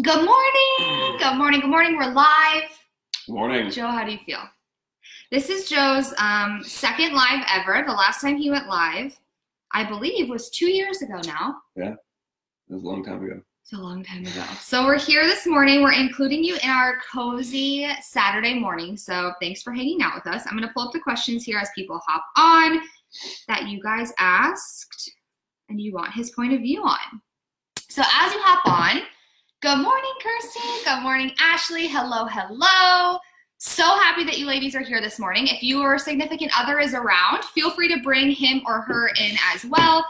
Good morning. Good morning. Good morning. We're live. Good morning. Joe, how do you feel? This is Joe's second live ever. The last time he went live, I believe, was 2 years ago now. Yeah, it was a long time ago. It's a long time ago. So we're here this morning. We're including you in our cozy Saturday morning. So thanks for hanging out with us. I'm going to pull up the questions here as people hop on that you guys asked and you want his point of view on. So as you hop on, good morning, Kirsty. Good morning, Ashley. Hello, hello. So happy that you ladies are here this morning. If your significant other is around, feel free to bring him or her in as well,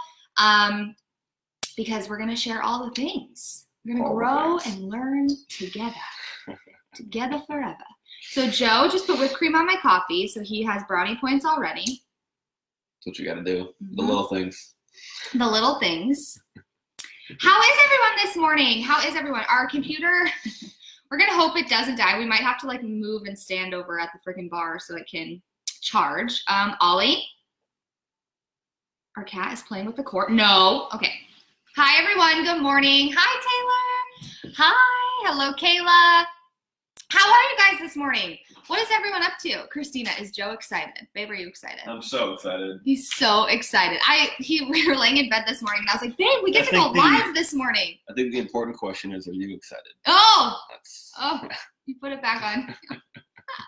because we're going to share all the things. We're going to grow and learn together, together forever. So Joe just put whipped cream on my coffee, so he has brownie points already. That's what you got to do. The little things. The little things. How is everyone this morning? How is everyone? Our computer, we're going to hope it doesn't die. We might have to like move and stand over at the freaking bar so it can charge. Ollie, our cat is playing with the cord. No. Okay. Hi, everyone. Good morning. Hi, Taylor. Hi. Hello, Kayla. How are you guys this morning? What is everyone up to? Christina, is Joe excited? Babe, are you excited? I'm so excited. He's so excited. We were laying in bed this morning, and I was like, babe, we get to go live this morning. I think the important question is, are you excited? Oh, you put it back on.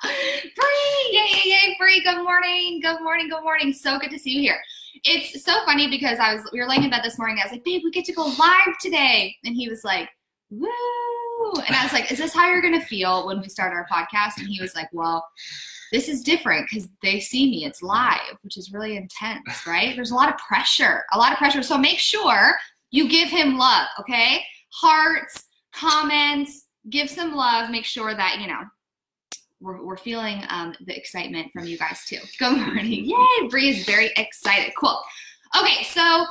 Bree, yay, Bree, good morning, good morning, good morning. So good to see you here. It's so funny because we were laying in bed this morning, and I was like, babe, we get to go live today. And he was like, woo. And I was like, is this how you're going to feel when we start our podcast? And he was like, well, this is different because they see me. It's live, which is really intense, right? There's a lot of pressure, So make sure you give him love, okay? Hearts, comments, give some love. Make sure that, we're feeling the excitement from you guys too. Good morning. Yay, Bree is very excited. Cool. Okay, so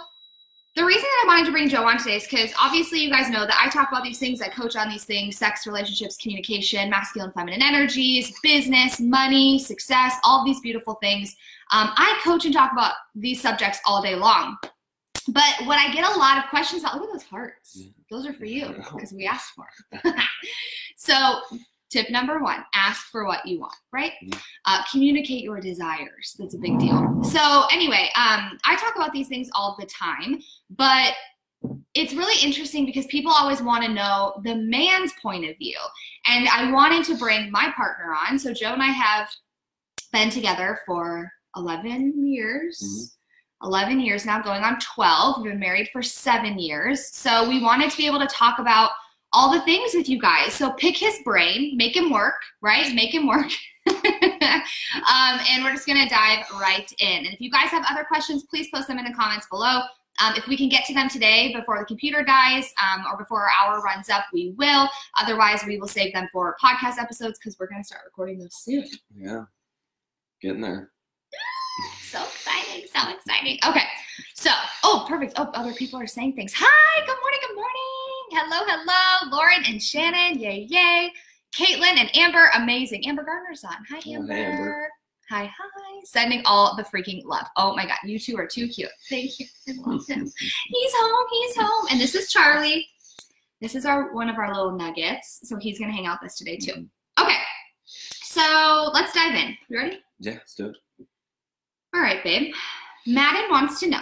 the reason that I wanted to bring Joe on today is because obviously you guys know that I talk about these things, I coach on these things, sex, relationships, communication, masculine, feminine energies, business, money, success, all these beautiful things. I coach and talk about these subjects all day long. But what I get a lot of questions about, look at those hearts. Those are for you because we asked for them. So tip number one, ask for what you want, right? Communicate your desires. That's a big deal. So anyway, I talk about these things all the time, but it's really interesting because people always want to know the man's point of view. And I wanted to bring my partner on. So Joe and I have been together for 11 years. 11 years now, going on 12. We've been married for 7 years. So we wanted to be able to talk about all the things with you guys. So pick his brain, make him work, right? Make him work. And we're just gonna dive right in. And if you guys have other questions, please post them in the comments below. If we can get to them today before the computer dies or before our hour runs up, we will. Otherwise, we will save them for podcast episodes because we're gonna start recording those soon. Yeah, getting there. So exciting, so exciting. Okay, so, perfect. Other people are saying things. Hi, good morning, good morning. Hello, Lauren and Shannon, yay. Caitlin and Amber, amazing. Amber Gardner's on. Hi, Amber. Hi, Amber. Hi. Sending all the freaking love. Oh my God, you two are too cute. Thank you. I love him. He's home. And this is Charlie. This is one of our little nuggets. So he's gonna hang out with us today too. Okay, so let's dive in. You ready? Yeah, let's do it. All right, babe. Madden wants to know,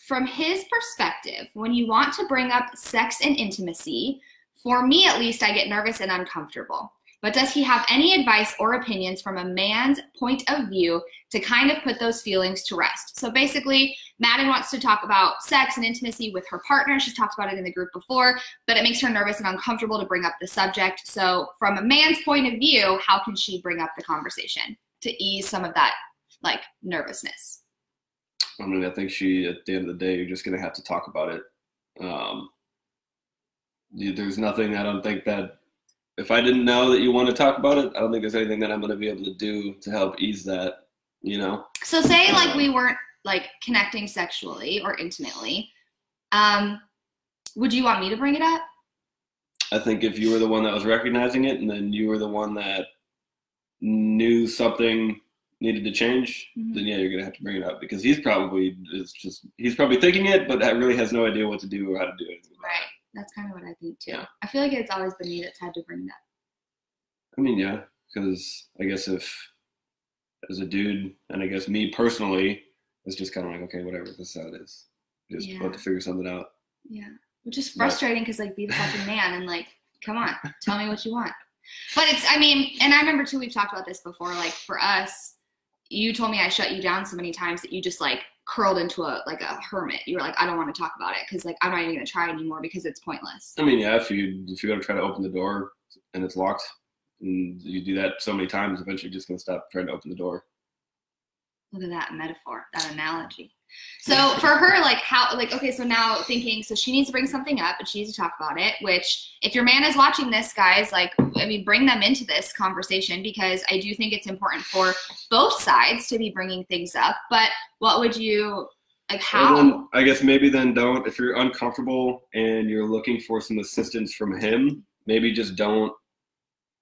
from his perspective, when you want to bring up sex and intimacy, for me at least, I get nervous and uncomfortable. But does he have any advice or opinions from a man's point of view to kind of put those feelings to rest? So basically, Madden wants to talk about sex and intimacy with her partner. She's talked about it in the group before, but it makes her nervous and uncomfortable to bring up the subject. So from a man's point of view, how can she bring up the conversation to ease some of that nervousness? I mean, I think at the end of the day, you're just going to have to talk about it. There's nothing, I don't think that, if I didn't know that you want to talk about it, I don't think there's anything that I'm going to be able to do to help ease that, So say we weren't connecting sexually or intimately. Would you want me to bring it up? I think if you were the one that was recognizing it and then you were the one that knew something needed to change, then yeah, you're gonna have to bring it up because he's probably thinking it, but really has no idea what to do or how to do it. That's kind of what I think too. Yeah. I feel like it's always been me that's had to bring that. I mean, yeah, because I guess if as a dude, and I guess me personally, it's just kind of like, okay, whatever, this is how it is. Just have to figure something out. Yeah, which is frustrating because like be the fucking man and like, come on, tell me what you want. But it's, I mean, and I remember too, we've talked about this before, like for us, you told me I shut you down so many times that you just like curled into a hermit. You were like, I don't want to talk about it because like I'm not even gonna try anymore because it's pointless. I mean, yeah, if you go to try to open the door and it's locked, and you do that so many times, eventually you're just gonna stop trying to open the door. Look at that metaphor, that analogy. So for her, like how, like, okay, so now thinking, so she needs to bring something up and she needs to talk about it, which if your man is watching this, guys, like, I mean, bring them into this conversation because I do think it's important for both sides to be bringing things up. But what would you, like how? Well, then, I guess maybe then don't, if you're uncomfortable and you're looking for some assistance from him, maybe just don't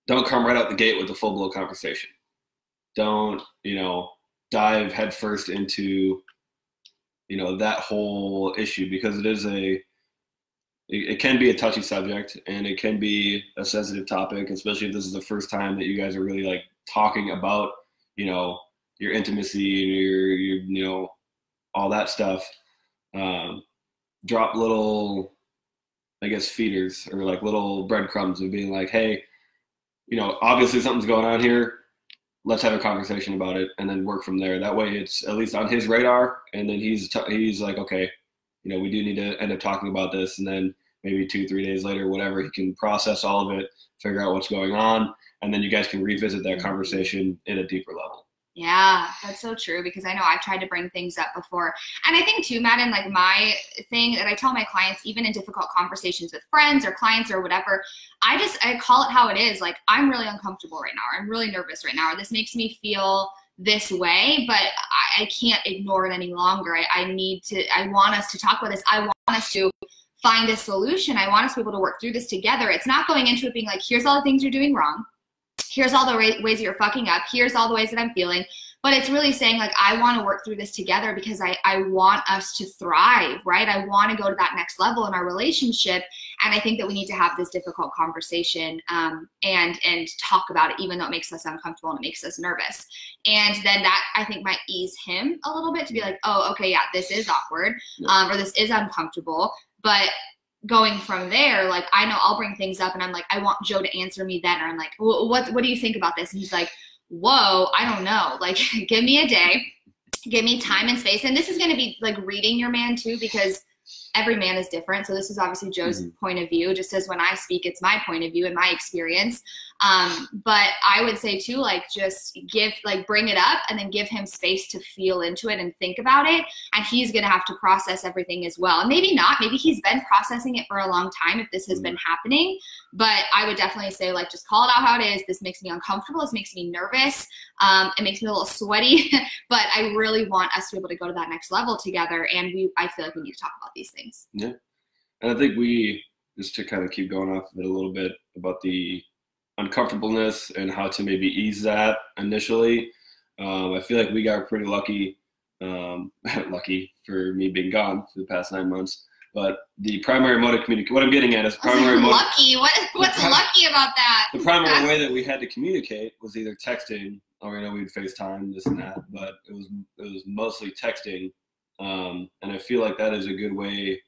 come right out the gate with a full-blown conversation. Don't, dive headfirst into, that whole issue because it can be a touchy subject and it can be a sensitive topic, especially if this is the first time that you guys are really like talking about, your intimacy and your all that stuff. Drop little, I guess, feeders or like little breadcrumbs of being like, hey, obviously something's going on here. Let's have a conversation about it and then work from there. That way it's at least on his radar. And then he's like, okay, we do need to end up talking about this. And then maybe 2-3 days later, whatever, he can process all of it, figure out what's going on. And then you guys can revisit that conversation in a deeper level. Yeah, that's so true because I know I've tried to bring things up before. And I think too, Madden, like my thing that I tell my clients, even in difficult conversations with friends or clients or whatever, I call it how it is. Like, I'm really uncomfortable right now. Or I'm really nervous right now. Or this makes me feel this way, but I can't ignore it any longer. I want us to talk about this. I want us to find a solution. I want us to be able to work through this together. It's not going into it being like, here's all the things you're doing wrong. Here's all the ways that you're fucking up. Here's all the ways that I'm feeling. But it's really saying, like, I want to work through this together because I want us to thrive, right? I want to go to that next level in our relationship. And I think that we need to have this difficult conversation and talk about it, even though it makes us uncomfortable and it makes us nervous. And then that, I think, might ease him a little bit to be like, oh, okay, yeah, this is awkward, or this is uncomfortable. But going from there, like, I know I'll bring things up and I'm like, I want Joe to answer me then. Or I'm like, what do you think about this? And he's like, whoa, I don't know. Like, give me a day, give me time and space. And this is going to be like reading your man too, because every man is different. So this is obviously Joe's point of view. Just as when I speak, it's my point of view and my experience. But I would say too, like, just bring it up and then give him space to feel into it and think about it. And he's going to have to process everything as well. And maybe not, maybe he's been processing it for a long time if this has been happening. But I would definitely say, like, just call it out how it is. This makes me uncomfortable. This makes me nervous. It makes me a little sweaty, but I really want us to be able to go to that next level together. And I feel like we need to talk about these things. Yeah. And I think just to kind of keep going off of it a little bit about the uncomfortableness and how to maybe ease that initially. I feel like we got pretty lucky, lucky for me being gone for the past 9 months. But the primary mode of communication, what I'm getting at is primary mode. Lucky? What's lucky about that? The primary way that we had to communicate was either texting, or we'd FaceTime, this and that, but it was mostly texting. And I feel like that is a good way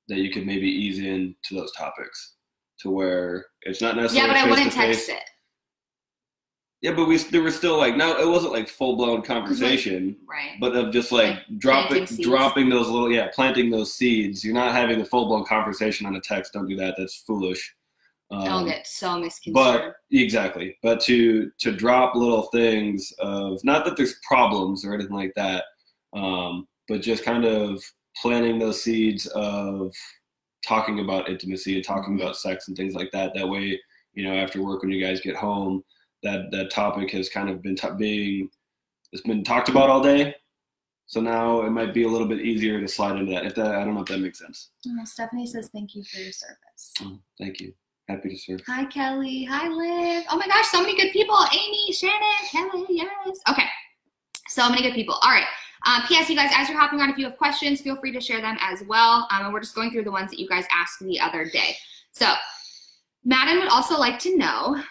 that you could maybe ease into those topics to where it's not necessarily but I wouldn't face-to-face. text it. Yeah, but there was still like, no, it wasn't like full-blown conversation, right? But of just like dropping those little, planting those seeds. You're not having a full-blown conversation on a text. Don't do that. That's foolish. Don't get so misconstrued. But exactly. But to drop little things of, not that there's problems or anything like that, but just kind of planting those seeds of talking about intimacy and talking about sex and things like that. That way, after work when you guys get home, that topic has kind of been it's been talked about all day. So now it might be a little bit easier to slide into that. I don't know if that makes sense. Stephanie says, thank you for your service. Oh, thank you. Happy to serve. Hi, Kelly. Hi, Liv. Oh my gosh, so many good people. Amy, Shannon, Kelly, yes. Okay. So many good people. All right. P.S. You guys, as you're hopping on, if you have questions, feel free to share them as well. And we're just going through the ones that you guys asked the other day. So Madden would also like to know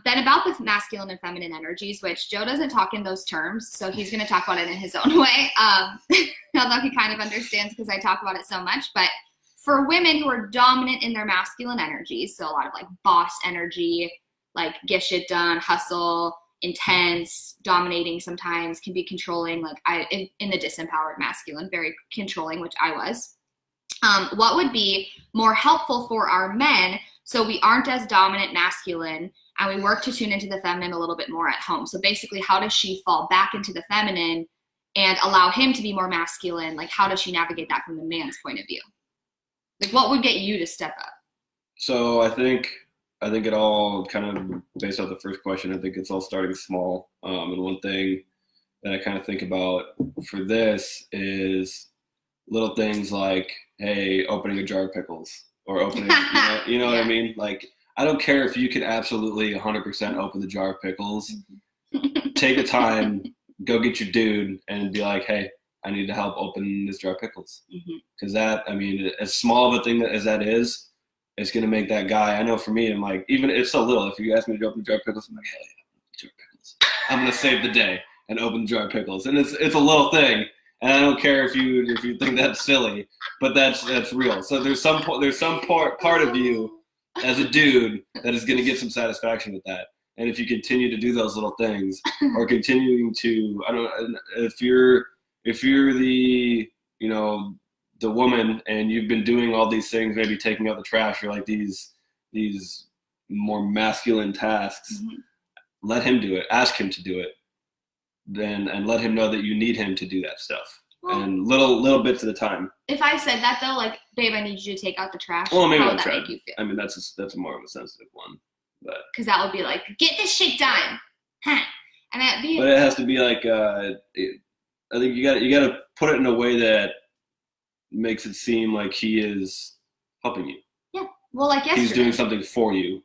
then about the masculine and feminine energies, which Joe doesn't talk in those terms, so he's going to talk about it in his own way. Although he kind of understands because I talk about it so much. But for women who are dominant in their masculine energies, so a lot of like boss energy, like get shit done, hustle, intense, dominating sometimes, can be controlling, like in the disempowered masculine, very controlling, which I was. What would be more helpful for our men so we aren't as dominant masculine and we work to tune into the feminine a little bit more at home? So basically, how does she fall back into the feminine and allow him to be more masculine? Like, how does she navigate that from the man's point of view? Like, what would get you to step up? So I think it all kind of, based off the first question, I think it's all starting small. And one thing that I kind of think about for this is little things like, hey, opening a jar of pickles, or opening, you know what I mean? Like, I don't care if you can absolutely 100% open the jar of pickles. Take the time, go get your dude, and be like, hey, I need to help open this jar of pickles. Because that, I mean, as small of a thing as that is, it's going to make that guy, I know for me, I'm like, even if it's so little, if you ask me to open the jar of pickles, I'm like, hey, jar of pickles. I'm going to save the day and open the jar of pickles. And it's a little thing. And I don't care if you think that's silly, but that's real. So there's some part of you as a dude that is going to get some satisfaction with that. And if you continue to do those little things, or continuing to, I don't know, if you're the, you know, the woman and you've been doing all these things, maybe taking out the trash or like these more masculine tasks, let him do it. Ask him to do it. And let him know that you need him to do that stuff. Well, and little bits at a time. If I said that though, like, babe, I need you to take out the trash. Well, maybe how would that make you feel? I mean, that's more of a sensitive one, but because that would be like, get this shit done, huh? And that'd be. But it has to be like, I think you got to put it in a way that makes it seem like he is helping you. Yeah. Well, like yesterday. He's doing something for you.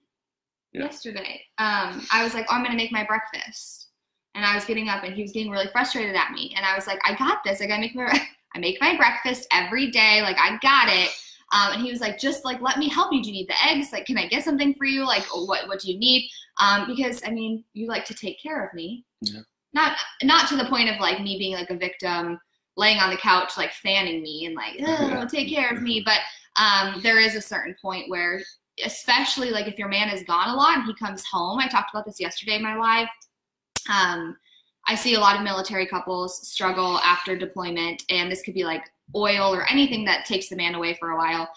Yeah. Yesterday, I was like, oh, I'm gonna make my breakfast. And I was getting up and he was getting really frustrated at me. And I was like, I got this. Like, I make my breakfast every day. Like, I got it. And he was like, just like, let me help you. Do you need the eggs? Like, can I get something for you? Like, what do you need? Because I mean, you like to take care of me. Yeah. Not to the point of like me being like a victim, laying on the couch, like fanning me and like, oh, take care of me. But there is a certain point where, especially like if your man is gone a lot and he comes home, I talked about this yesterday in my live. I see a lot of military couples struggle after deployment, and this could be like oil or anything that takes the man away for a while.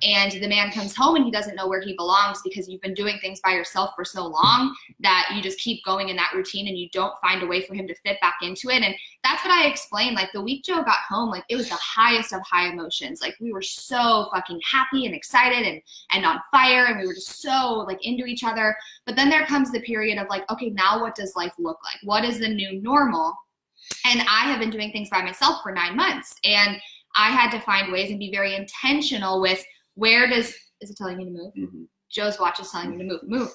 And the man comes home and he doesn't know where he belongs because you've been doing things by yourself for so long that you just keep going in that routine and you don't find a way for him to fit back into it. And that's what I explained. Like the week Joe got home, like it was the highest of high emotions. Like we were so fucking happy and excited and on fire, and we were just so like into each other. But then there comes the period of like, okay, now what does life look like? What is the new normal? And I have been doing things by myself for 9 months, and I had to find ways and be very intentional with is it telling me to move? Mm-hmm. Joe's watch is telling me to move.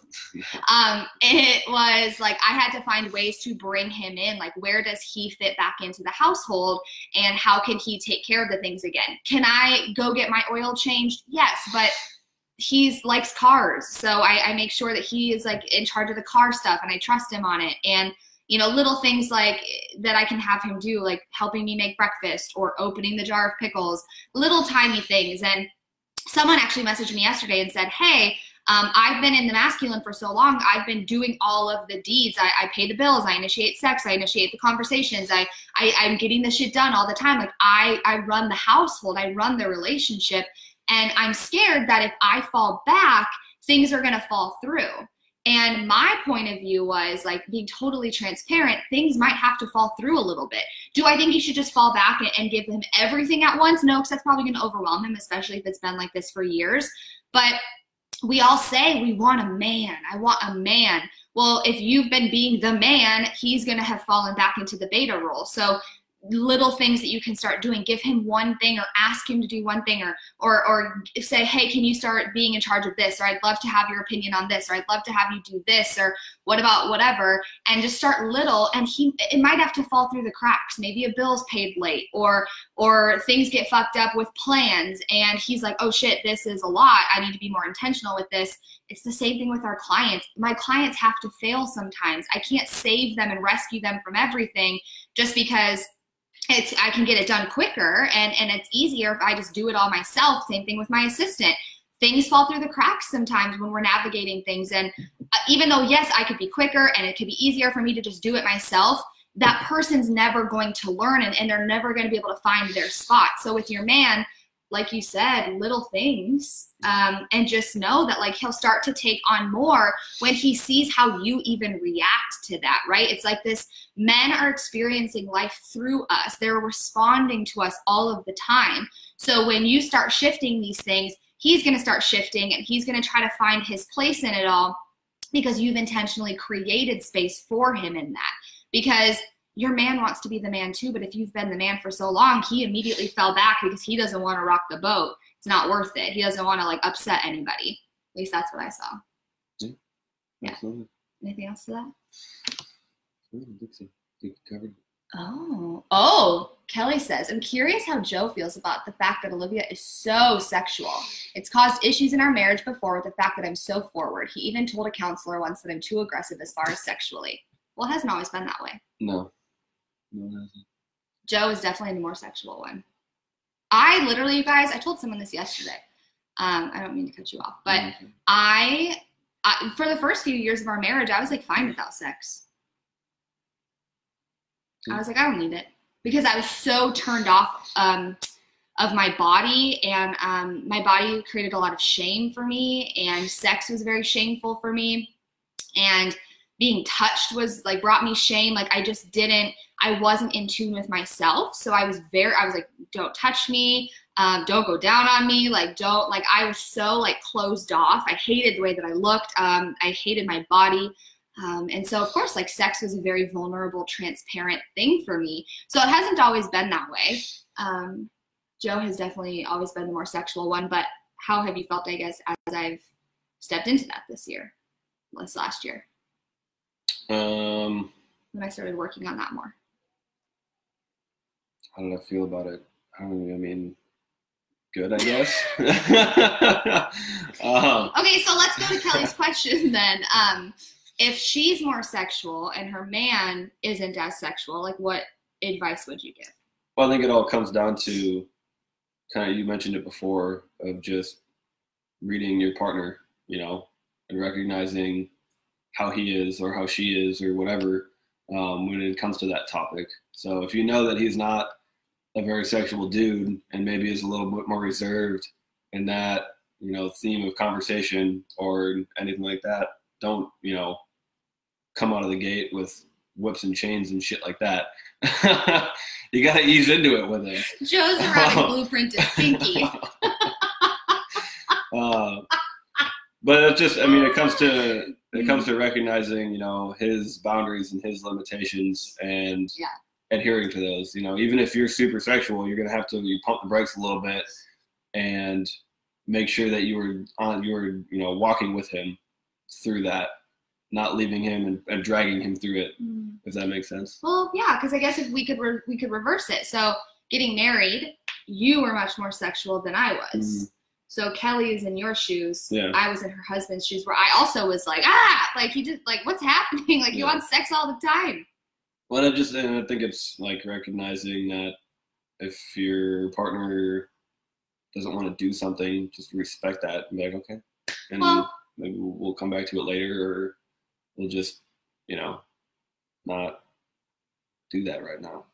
It was like, I had to find ways to bring him in. Like, where does he fit back into the household, and how can he take care of the things again? Can I go get my oil changed? Yes, but he likes cars. So I make sure that he is like in charge of the car stuff and I trust him on it. And you know, little things like that I can have him do, like helping me make breakfast or opening the jar of pickles, little tiny things. And someone actually messaged me yesterday and said, hey, I've been in the masculine for so long. I've been doing all of the deeds. I pay the bills. I initiate sex. I initiate the conversations. I'm getting the shit done all the time. Like I run the household. I run the relationship. And I'm scared that if I fall back, things are going to fall through. And my point of view was like being totally transparent. Things might have to fall through a little bit. Do I think you should just fall back and give him everything at once? No, because that's probably going to overwhelm him, especially if it's been like this for years. But we all say we want a man. I want a man. Well, if you've been being the man, he's going to have fallen back into the beta role. So little things that you can start doing. Give him one thing, or ask him to do one thing, or say, hey, can you start being in charge of this? Or I'd love to have your opinion on this, or I'd love to have you do this, or what about whatever, and just start little. And it might have to fall through the cracks. Maybe a bill's paid late, or things get fucked up with plans, and he's like, oh shit, this is a lot. I need to be more intentional with this. It's the same thing with our clients. My clients have to fail sometimes. I can't save them and rescue them from everything just because I can get it done quicker and it's easier if I just do it all myself. Same thing with my assistant. Things fall through the cracks sometimes when we're navigating things. And even though, yes, I could be quicker and it could be easier for me to just do it myself, that person's never going to learn, and they're never going to be able to find their spot. So with your man, like you said, little things, and just know that like he'll start to take on more when he sees how you even react to that, right? It's like this, men are experiencing life through us. They're responding to us all of the time. So when you start shifting these things, he's going to start shifting, and he's going to try to find his place in it all, because you've intentionally created space for him in that. Because your man wants to be the man too, but if you've been the man for so long, he immediately fell back because he doesn't want to rock the boat. It's not worth it. He doesn't want to like upset anybody. At least that's what I saw. Yeah. Absolutely. Anything else to that? I think so. I think you covered it. Oh, Kelly says, I'm curious how Joe feels about the fact that Olivia is so sexual. It's caused issues in our marriage before with the fact that I'm so forward. He even told a counselor once that I'm too aggressive as far as sexually. Well, it hasn't always been that way. No. No, it hasn't. Joe is definitely the more sexual one. I literally, you guys, I told someone this yesterday. I don't mean to cut you off, but I for the first few years of our marriage, I was like fine without sex. I was like, I don't need it, because I was so turned off of my body, and my body created a lot of shame for me, and sex was very shameful for me, and being touched was like brought me shame. Like I wasn't in tune with myself. So I was like, don't touch me. Don't go down on me. I was so like closed off. I hated the way that I looked. I hated my body. And so of course, like sex was a very vulnerable, transparent thing for me. So it hasn't always been that way. Joe has definitely always been the more sexual one, but how have you felt, I guess, as I've stepped into that this last year? When I started working on that more. How did I feel about it? I mean, good, I guess. Okay, so let's go to Kelly's question then. If she's more sexual and her man isn't as sexual, like what advice would you give? Well, I think it all comes down to kind of, you mentioned it before, of just reading your partner, and recognizing how he is or how she is or whatever when it comes to that topic. So if you know that he's not a very sexual dude and maybe is a little bit more reserved in that, theme of conversation or anything like that, don't, come out of the gate with whips and chains and shit like that. You got to ease into it with him. Joe's around blueprint is pinky. But it's just, it comes to recognizing, his boundaries and his limitations, and adhering to those. Even if you're super sexual, you're gonna have to pump the brakes a little bit and make sure that you were walking with him through that, not leaving him and dragging him through it. If that makes sense. Well, yeah, because I guess if we could reverse it. So getting married, you were much more sexual than I was. So Kelly is in your shoes. Yeah. I was in her husband's shoes, where I also was like, he just like, what's happening? Like, he wants sex all the time. Well, I think it's like recognizing that if your partner doesn't want to do something, just respect that and be like, okay, and maybe we'll come back to it later, or we'll just, not do that right now.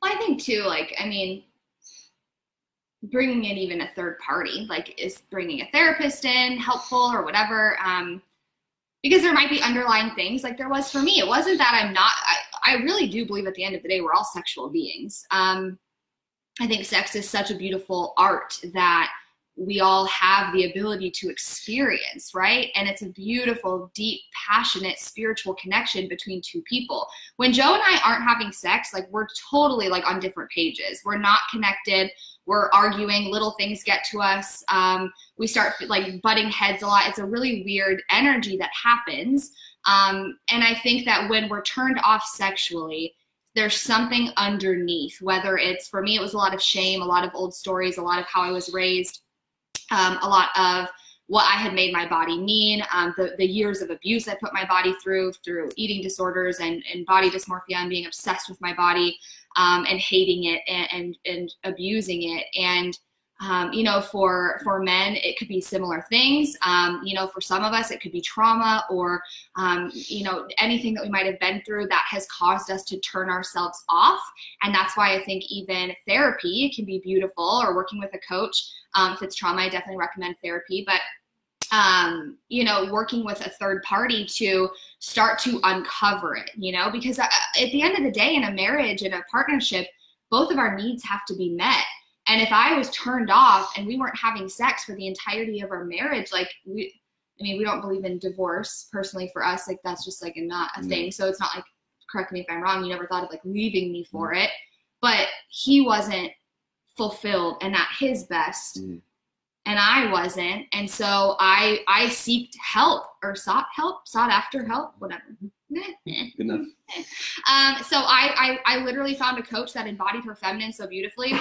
Well, I think too, bringing in even a third party, is bringing a therapist in helpful or whatever, because there might be underlying things like there was for me. It wasn't that I really do believe at the end of the day we're all sexual beings. I think sex is such a beautiful art that we all have the ability to experience, right? And it's a beautiful, deep, passionate, spiritual connection between two people. When Joe and I aren't having sex, like we're totally like on different pages. We're not connected. We're arguing. Little things get to us. We start like butting heads a lot. It's a really weird energy that happens. And I think that when we're turned off sexually, there's something underneath, whether it's, for me, it was a lot of shame, a lot of old stories, a lot of how I was raised, a lot of what I had made my body mean, the years of abuse I put my body through eating disorders and body dysmorphia and being obsessed with my body, and hating it and abusing it. And, you know, for men, it could be similar things. You know, for some of us, it could be trauma or, you know, anything that we might have been through that has caused us to turn ourselves off. And that's why I think even therapy can be beautiful, or working with a coach. If it's trauma, I definitely recommend therapy. But you know, working with a third party to start to uncover it, you know, because at the end of the day, in a marriage, in a partnership, both of our needs have to be met. And if I was turned off and we weren't having sex for the entirety of our marriage, like we don't believe in divorce personally for us. Like that's just like not a thing. So it's not like, correct me if I'm wrong, you never thought of like leaving me for it, but he wasn't fulfilled and at his best. And I wasn't. And so I seeked help, or sought after help, whatever. Good enough. So I literally found a coach that embodied her feminine so beautifully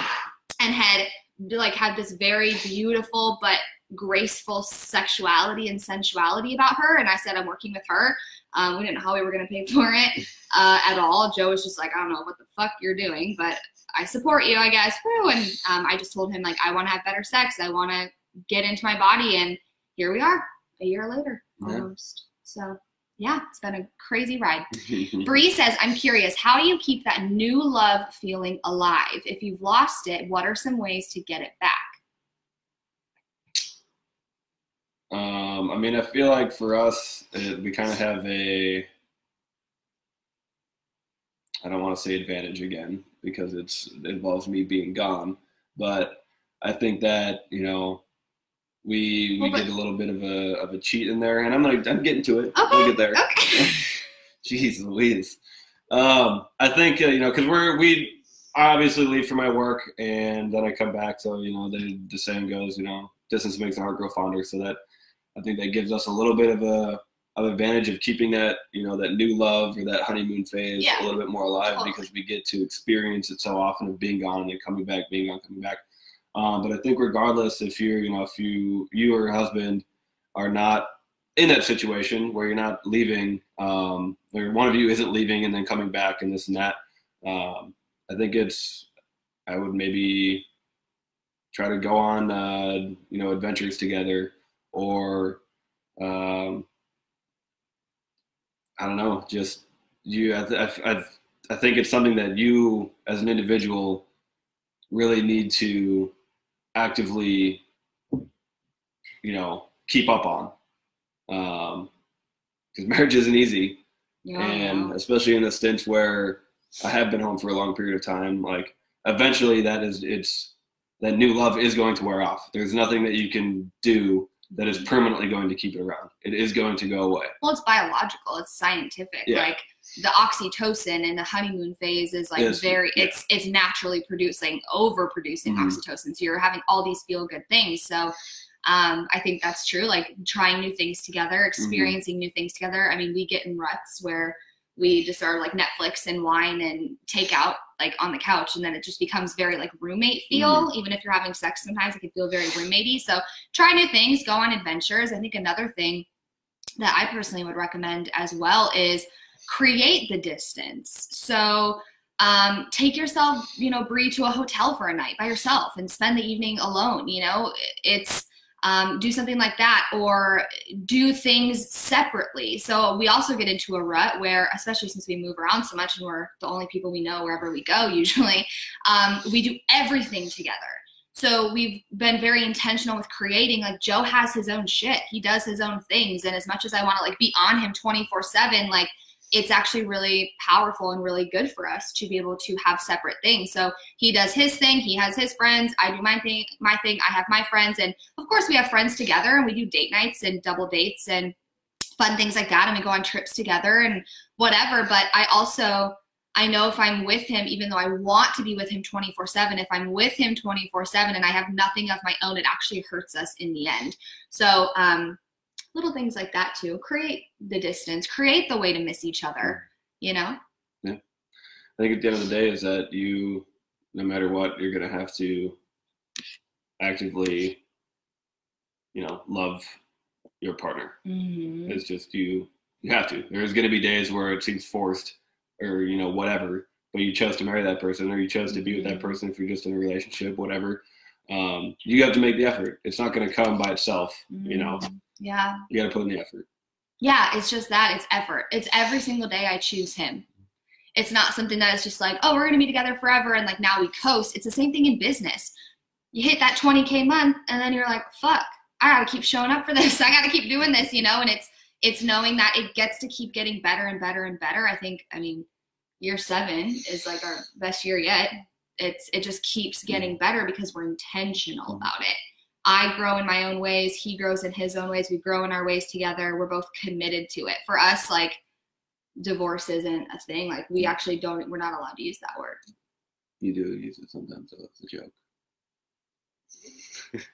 and had this very beautiful but graceful sexuality and sensuality about her. And I said, I'm working with her. We didn't know how we were going to pay for it at all. Joe was just like, I don't know what the fuck you're doing, but I support you, I guess. Woo. And I just told him, like, I want to have better sex. I want to get into my body. And here we are a year later, almost. So yeah, it's been a crazy ride. Bree says, I'm curious, how do you keep that new love feeling alive? If you've lost it, what are some ways to get it back? I mean, I feel like for us, we kind of have I don't want to say advantage again, because it involves me being gone. But I think that, you know, we get a little bit of a cheat in there, and I'm getting to it. Okay. We'll get there. Okay. Jeez Louise. I think, you know, because we obviously leave for my work, and then I come back. So, you know, the saying goes, you know, distance makes the heart grow fonder. So that, I think that gives us a little bit of advantage of keeping that, you know, that new love or that honeymoon phase a little bit more alive, because we get to experience it so often of being gone and then coming back, being gone, coming back. But I think regardless, if you're, you know, if you or your husband are not in that situation where you're not leaving, or one of you isn't leaving and then coming back and this and that, I think I would maybe try to go on, you know, adventures together, or, I don't know, just I think it's something that you as an individual really need to actively, you know, keep up on, because marriage isn't easy. And especially in a stint where I have been home for a long period of time, like eventually that new love is going to wear off. There's nothing that you can do that is permanently going to keep it around. It is going to go away. Well, it's biological. It's scientific. Yeah. Like the oxytocin in the honeymoon phase is like it's naturally overproducing oxytocin. So you're having all these feel good things. So I think that's true. Like trying new things together, experiencing new things together. I mean, we get in ruts where we just are like Netflix and wine and takeout, like on the couch, and then it just becomes very like roommate feel. Even if you're having sex, sometimes it can feel very roommatey. So try new things, go on adventures. I think another thing that I personally would recommend as well is create the distance. So take yourself, you know, Bree, to a hotel for a night by yourself and spend the evening alone. You know, it's do something like that, or do things separately. So we also get into a rut where, especially since we move around so much and we're the only people we know wherever we go usually, we do everything together. So we've been very intentional with creating, like Joe has his own shit. He does his own things. And as much as I want to like be on him 24/7, like it's actually really powerful and really good for us to be able to have separate things. So he does his thing, he has his friends, I do my thing, I have my friends. And of course we have friends together and we do date nights and double dates and fun things like that. And we go on trips together and whatever. But I know if I'm with him, even though I want to be with him 24/7, if I'm with him 24/7 and I have nothing of my own, it actually hurts us in the end. So little things like that too. Create the distance, create the way to miss each other, you know? Yeah. I think at the end of the day is that no matter what, you're going to have to actively, love your partner. Mm-hmm. It's just, you have to. There's going to be days where it seems forced or, whatever, but you chose to marry that person or you chose to be with that person if you're just in a relationship, whatever. You have to make the effort. It's not going to come by itself, Yeah. You got to put in the effort. Yeah, it's just that. It's effort. It's every single day I choose him. It's not something that is just like, oh, we're going to be together forever and like now we coast. It's the same thing in business. You hit that 20K month and then you're like, fuck, I got to keep showing up for this. I got to keep doing this, and it's knowing that it gets to keep getting better and better and better. I mean, year 7 is like our best year yet. It just keeps getting better because we're intentional about it. I grow in my own ways. He grows in his own ways. We grow in our ways together. We're both committed to it. For us, like, divorce isn't a thing. Like, we're not allowed to use that word. You do use it sometimes, so it's a joke.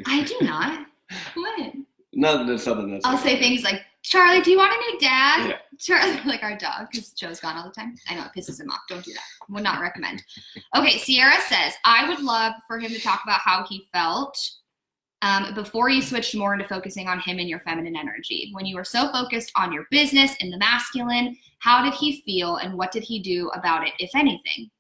I do not. What? No, that's something that's. I'll say things like, Charlie, do you want a new dad? Yeah. Charlie, like our dog, because Joe's gone all the time. I know, it pisses him off. Don't do that. Would not recommend. Okay, Sierra says, I would love for him to talk about how he felt before you switched more into focusing on him and your feminine energy. When you were so focused on your business and the masculine, how did he feel and what did he do about it, if anything?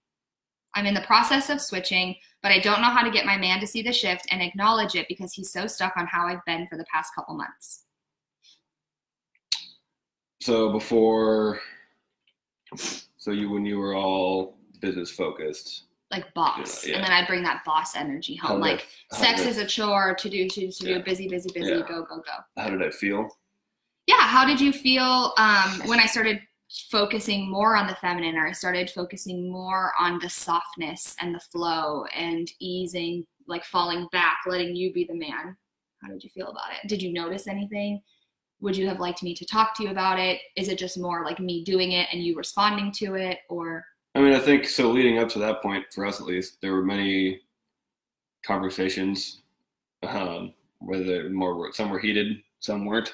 I'm in the process of switching, but I don't know how to get my man to see the shift and acknowledge it because he's so stuck on how I've been for the past couple months. So when you were all business focused, like boss, yeah. And then I'd bring that boss energy home. Like sex is a chore, to do, busy, yeah. go. How did I feel? Yeah, how did you feel when I started focusing more on the feminine, or I started focusing more on the softness and the flow and easing, like falling back, letting you be the man? How did you feel about it? Did you notice anything? Would you have liked me to talk to you about it? Is it just more like me doing it and you responding to it, or? I mean, I think so. Leading up to that point, for us at least, there were many conversations, whether some were heated, some weren't.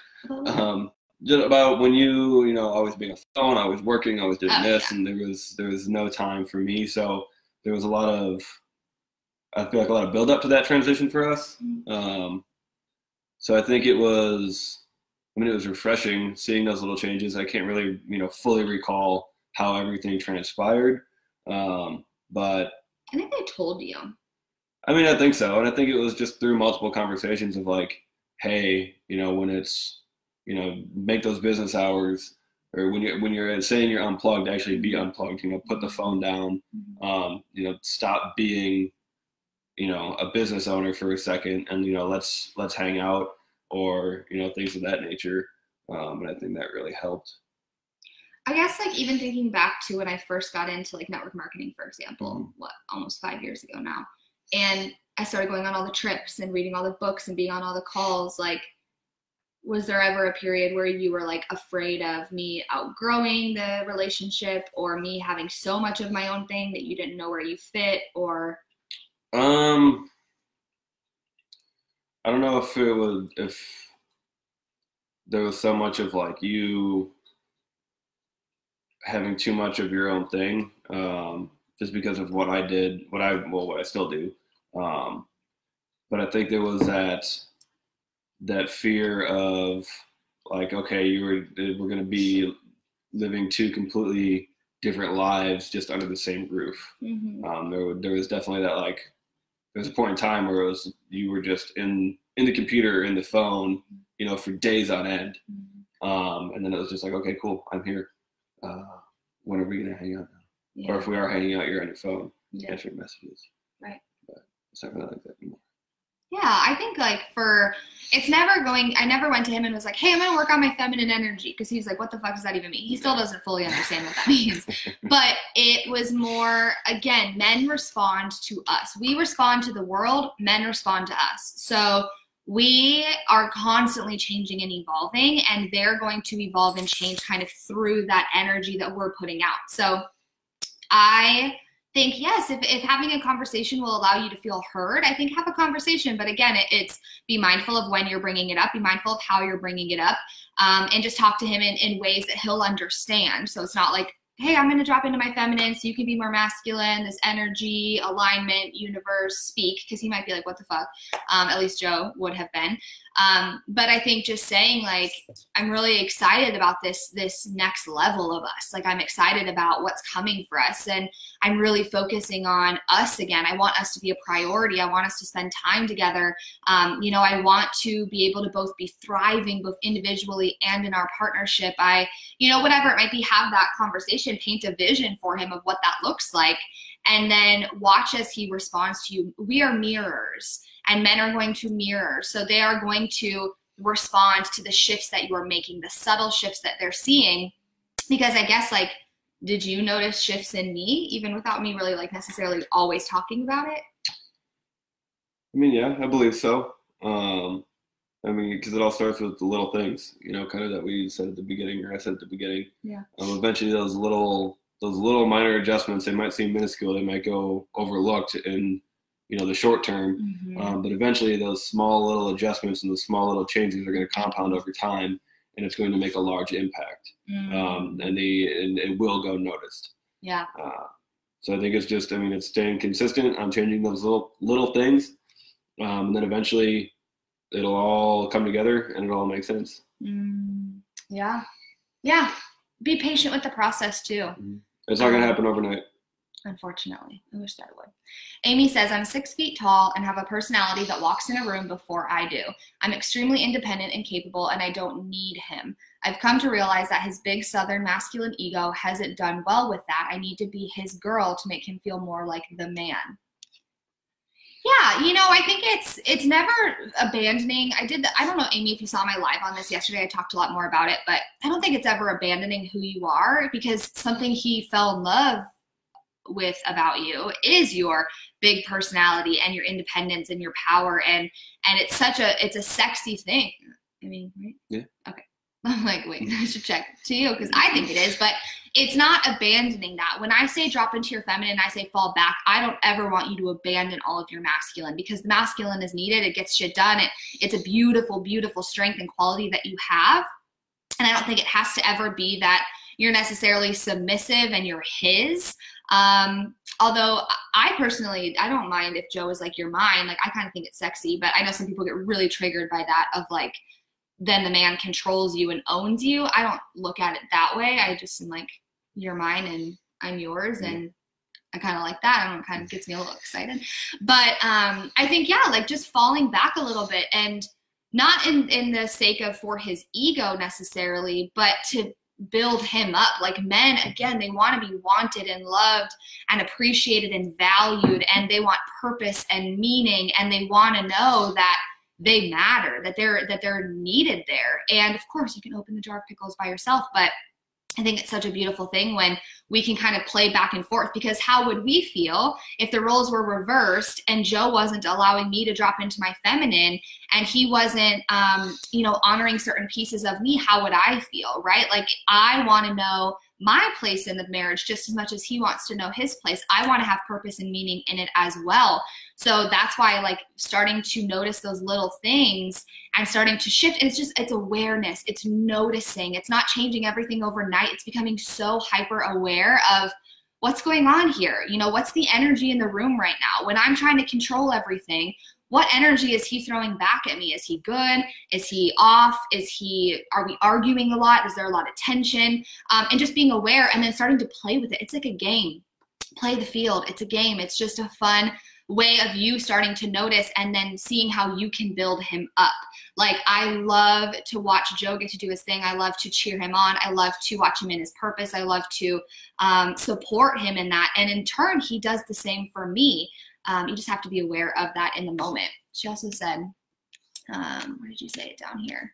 Just about when you always being on the phone, always working, always doing this, yeah. And there was no time for me. So there was I feel like a lot of build up to that transition for us. Mm-hmm. So I think it was refreshing seeing those little changes. I can't really, fully recall how everything transpired. But I think they told you. I mean, I think so. And I think it was just through multiple conversations of like, hey, when it's, make those business hours, or when you're saying you're unplugged, actually be unplugged, put the phone down, stop being, a business owner for a second and, let's hang out, or, things of that nature. And I think that really helped. I guess like even thinking back to when I first got into like network marketing, for example, almost 5 years ago now. And I started going on all the trips and reading all the books and being on all the calls. Like, was there ever a period where you were like afraid of me outgrowing the relationship, or me having so much of my own thing that you didn't know where you fit, or? I don't know if there was so much of like you having too much of your own thing, just because of what I did, what I still do. But I think there was that fear of like, okay, we're going to be living two completely different lives just under the same roof. Mm-hmm. There was definitely that, like, there was a point in time where you were just in the computer, in the phone, for days on end. Mm-hmm. And then it was just like, okay, cool, I'm here. When are we going to hang out now? Yeah. Or if we are hanging out, you're on your phone, answering messages. Right. But it's not really like that anymore. Yeah, I think like it's never going, I never went to him and was like, hey, I'm going to work on my feminine energy. Because he's like, what the fuck does that even mean? He still doesn't fully understand what that means. But it was more, again, men respond to us. We respond to the world, men respond to us. So we are constantly changing and evolving, and they're going to evolve and change kind of through that energy that we're putting out. So I think, yes, if having a conversation will allow you to feel heard, I think have a conversation. But again, it's be mindful of when you're bringing it up, be mindful of how you're bringing it up, and just talk to him in ways that he'll understand. So it's not like, hey, I'm going to drop into my feminine so you can be more masculine, this energy, alignment, universe, speak, because he might be like, what the fuck? At least Joe would have been. But I think just saying, like, I'm really excited about this next level of us. Like, I'm excited about what's coming for us. And I'm really focusing on us again. I want us to be a priority. I want us to spend time together. You know, I want to be able to both be thriving, both individually and in our partnership. You know, whatever it might be, have that conversation, paint a vision for him of what that looks like, and then watch as he responds to you. We are mirrors, and men are going to mirror. So they are going to respond to the shifts that you are making, the subtle shifts that they're seeing. Because I guess, like, did you notice shifts in me, even without me really, like, necessarily always talking about it? I mean, yeah, I believe so. I mean, because it all starts with the little things, you know, kind of that we said at the beginning, or I said at the beginning. Yeah. Eventually, those little minor adjustments, they might seem minuscule, they might go overlooked in, you know, the short term. Mm-hmm. But eventually, those small little adjustments and the small little changes are going to compound over time, and it's going to make a large impact. Mm-hmm. And it will go noticed. Yeah. So I think it's just, I mean, it's staying consistent on changing those little things, and then eventually it'll all come together and it'll all make sense. Yeah. Yeah. Be patient with the process too. It's not going to happen overnight. Unfortunately. I wish that would. Amy says, I'm 6 feet tall and have a personality that walks in a room before I do. I'm extremely independent and capable, and I don't need him. I've come to realize that his big southern masculine ego hasn't done well with that. I need to be his girl to make him feel more like the man. Yeah, you know, I think it's never abandoning. I don't know, Amy, if you saw my live on this yesterday, I talked a lot more about it, but I don't think it's ever abandoning who you are, because something he fell in love with about you is your big personality and your independence and your power, and it's a sexy thing. I mean, right? Yeah. Okay. I'm like, wait, I should check to you, because I think it is, but it's not abandoning that. When I say drop into your feminine, I say fall back, I don't ever want you to abandon all of your masculine, because the masculine is needed. It gets shit done. It's a beautiful, beautiful strength and quality that you have. And I don't think it has to ever be that you're necessarily submissive and you're his. Although I personally, I don't mind if Joe is like, you're mine. Like, I kind of think it's sexy, but I know some people get really triggered by that, of like, then the man controls you and owns you. I don't look at it that way. I just am like, you're mine and I'm yours. And I kind of like that. I don't know, it kind of gets me a little excited. But I think, yeah, like just falling back a little bit, and not in the sake of for his ego necessarily, but to build him up. Like, men, again, they want to be wanted and loved and appreciated and valued, and they want purpose and meaning, and they want to know that they matter, that they're needed there. And of course, you can open the jar of pickles by yourself, but I think it's such a beautiful thing when we can kind of play back and forth, because how would we feel if the roles were reversed and Joe wasn't allowing me to drop into my feminine, and he wasn't, you know, honoring certain pieces of me? How would I feel, right? Like, I want to know my place in the marriage just as much as he wants to know his place. I want to have purpose and meaning in it as well. So that's why, like, starting to notice those little things and starting to shift. And it's awareness. It's noticing. It's not changing everything overnight. It's becoming so hyper aware of what's going on here. You know, what's the energy in the room right now? When I'm trying to control everything, what energy is he throwing back at me? Is he good? Is he off? Are we arguing a lot? Is there a lot of tension? And just being aware, and then starting to play with it. It's like a game. Play the field. It's a game. It's just a fun way of you starting to notice and then seeing how you can build him up. Like, I love to watch Joe get to do his thing. I love to cheer him on. I love to watch him in his purpose. I love to support him in that. And in turn, he does the same for me. You just have to be aware of that in the moment. She also said, where did you say it down here?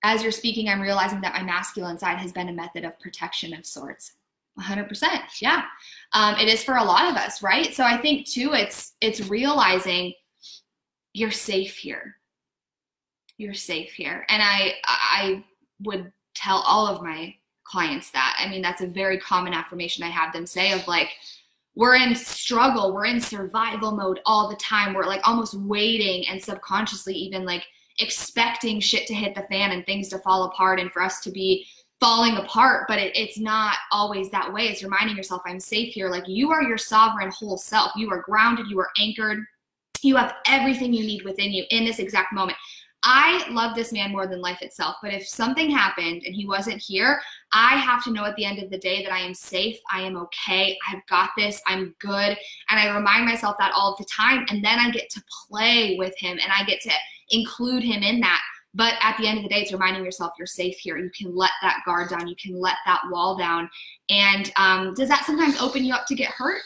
As you're speaking, I'm realizing that my masculine side has been a method of protection of sorts. 100%. Yeah. It is for a lot of us, right? So I think too, it's realizing you're safe here. You're safe here. And I would tell all of my clients that. I mean, that's a very common affirmation I have them say of like, we're in struggle, we're in survival mode all the time. We're like almost waiting and subconsciously even like expecting shit to hit the fan and things to fall apart and for us to be falling apart, but it's not always that way. It's reminding yourself, I'm safe here. Like you are your sovereign whole self. You are grounded, you are anchored. You have everything you need within you in this exact moment. I love this man more than life itself, but if something happened and he wasn't here, I have to know at the end of the day that I am safe, I am okay, I've got this, I'm good, and I remind myself that all the time, and then I get to play with him, and I get to include him in that. But at the end of the day, it's reminding yourself you're safe here. You can let that guard down, you can let that wall down, and does that sometimes open you up to get hurt?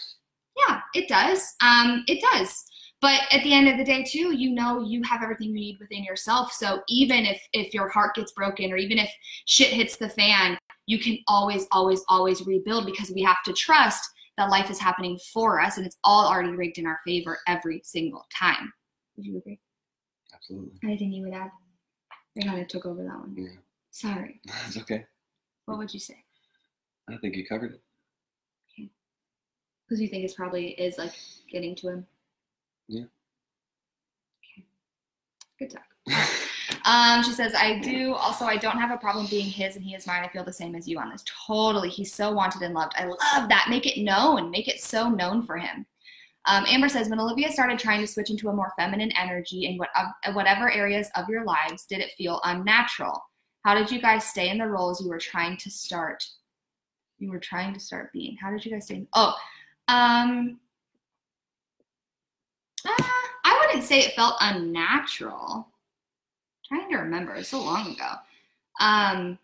Yeah, it does. It does. But at the end of the day, too, you know you have everything you need within yourself. So even if your heart gets broken or even if shit hits the fan, you can always, always, always rebuild because we have to trust that life is happening for us and it's all already rigged in our favor every single time. Would you agree? Absolutely. Anything you would add? I kind of took over that one. Yeah. Sorry. It's okay. What would you say? I think you covered it. Okay. Because you think it's probably is like getting to him? Yeah. Okay. Good talk. She says, I don't have a problem being his and he is mine. I feel the same as you on this. Totally. He's so wanted and loved. I love that. Make it known. Make it so known for him. Amber says, when Olivia started trying to switch into a more feminine energy in whatever areas of your lives, did it feel unnatural? How did you guys stay in the roles you were trying to start? You were trying to start being. How did you guys stay? I wouldn't say it felt unnatural. I'm trying to remember. It's so long ago.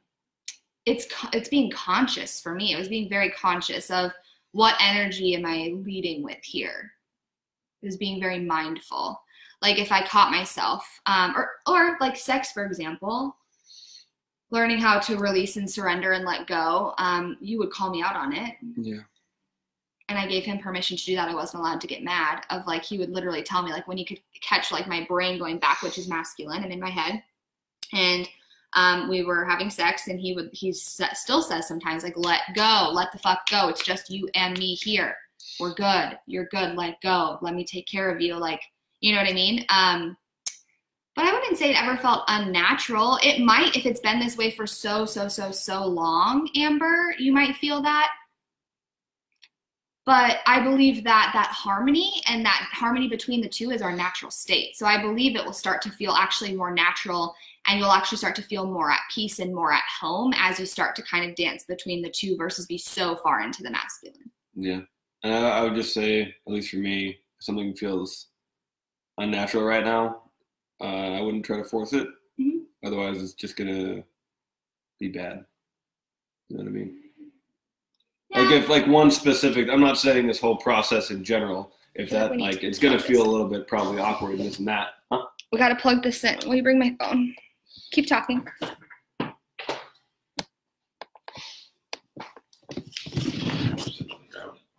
It's being conscious for me. It was being very conscious of what energy am I leading with here. It was being very mindful. Like if I caught myself, or like sex, for example, learning how to release and surrender and let go, you would call me out on it. Yeah. And I gave him permission to do that. I wasn't allowed to get mad of like, he would literally tell me like when he could catch like my brain going back, which is masculine and in my head. And we were having sex and he still says sometimes like, let go, let the fuck go. It's just you and me here. We're good. You're good. Let go. Let me take care of you. Like, you know what I mean? But I wouldn't say it ever felt unnatural. It might, if it's been this way for so long, Amber, you might feel that. But I believe that that harmony between the two is our natural state. So I believe it will start to feel actually more natural and you'll actually start to feel more at peace and more at home as you start to kind of dance between the two versus be so far into the masculine. Yeah. I would just say, at least for me, if something feels unnatural right now, I wouldn't try to force it. Mm-hmm. Otherwise, it's just going to be bad. You know what I mean? Yeah. Like if like one specific, I'm not saying this whole process in general, if that like, it's going to feel a little bit probably awkward and this and that. Huh? We got to plug this in. Will you bring my phone? Keep talking.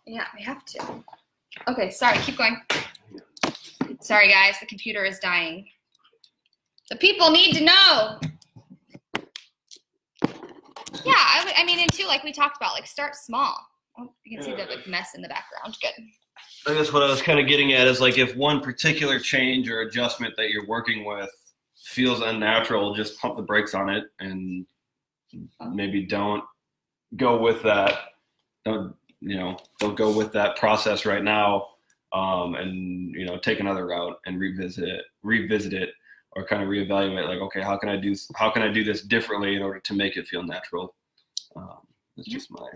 Yeah, we have to. Okay, sorry, keep going. Sorry, guys, the computer is dying. The people need to know. Yeah, I mean, and too, like we talked about, like start small. Oh, you can see the like mess in the background. Good. I guess what I was kind of getting at is like if one particular change or adjustment that you're working with feels unnatural, just pump the brakes on it and maybe don't go with that. Don't go with that process right now, and take another route and revisit it, or kind of reevaluate. Like, okay, how can I do this differently in order to make it feel natural? That's just my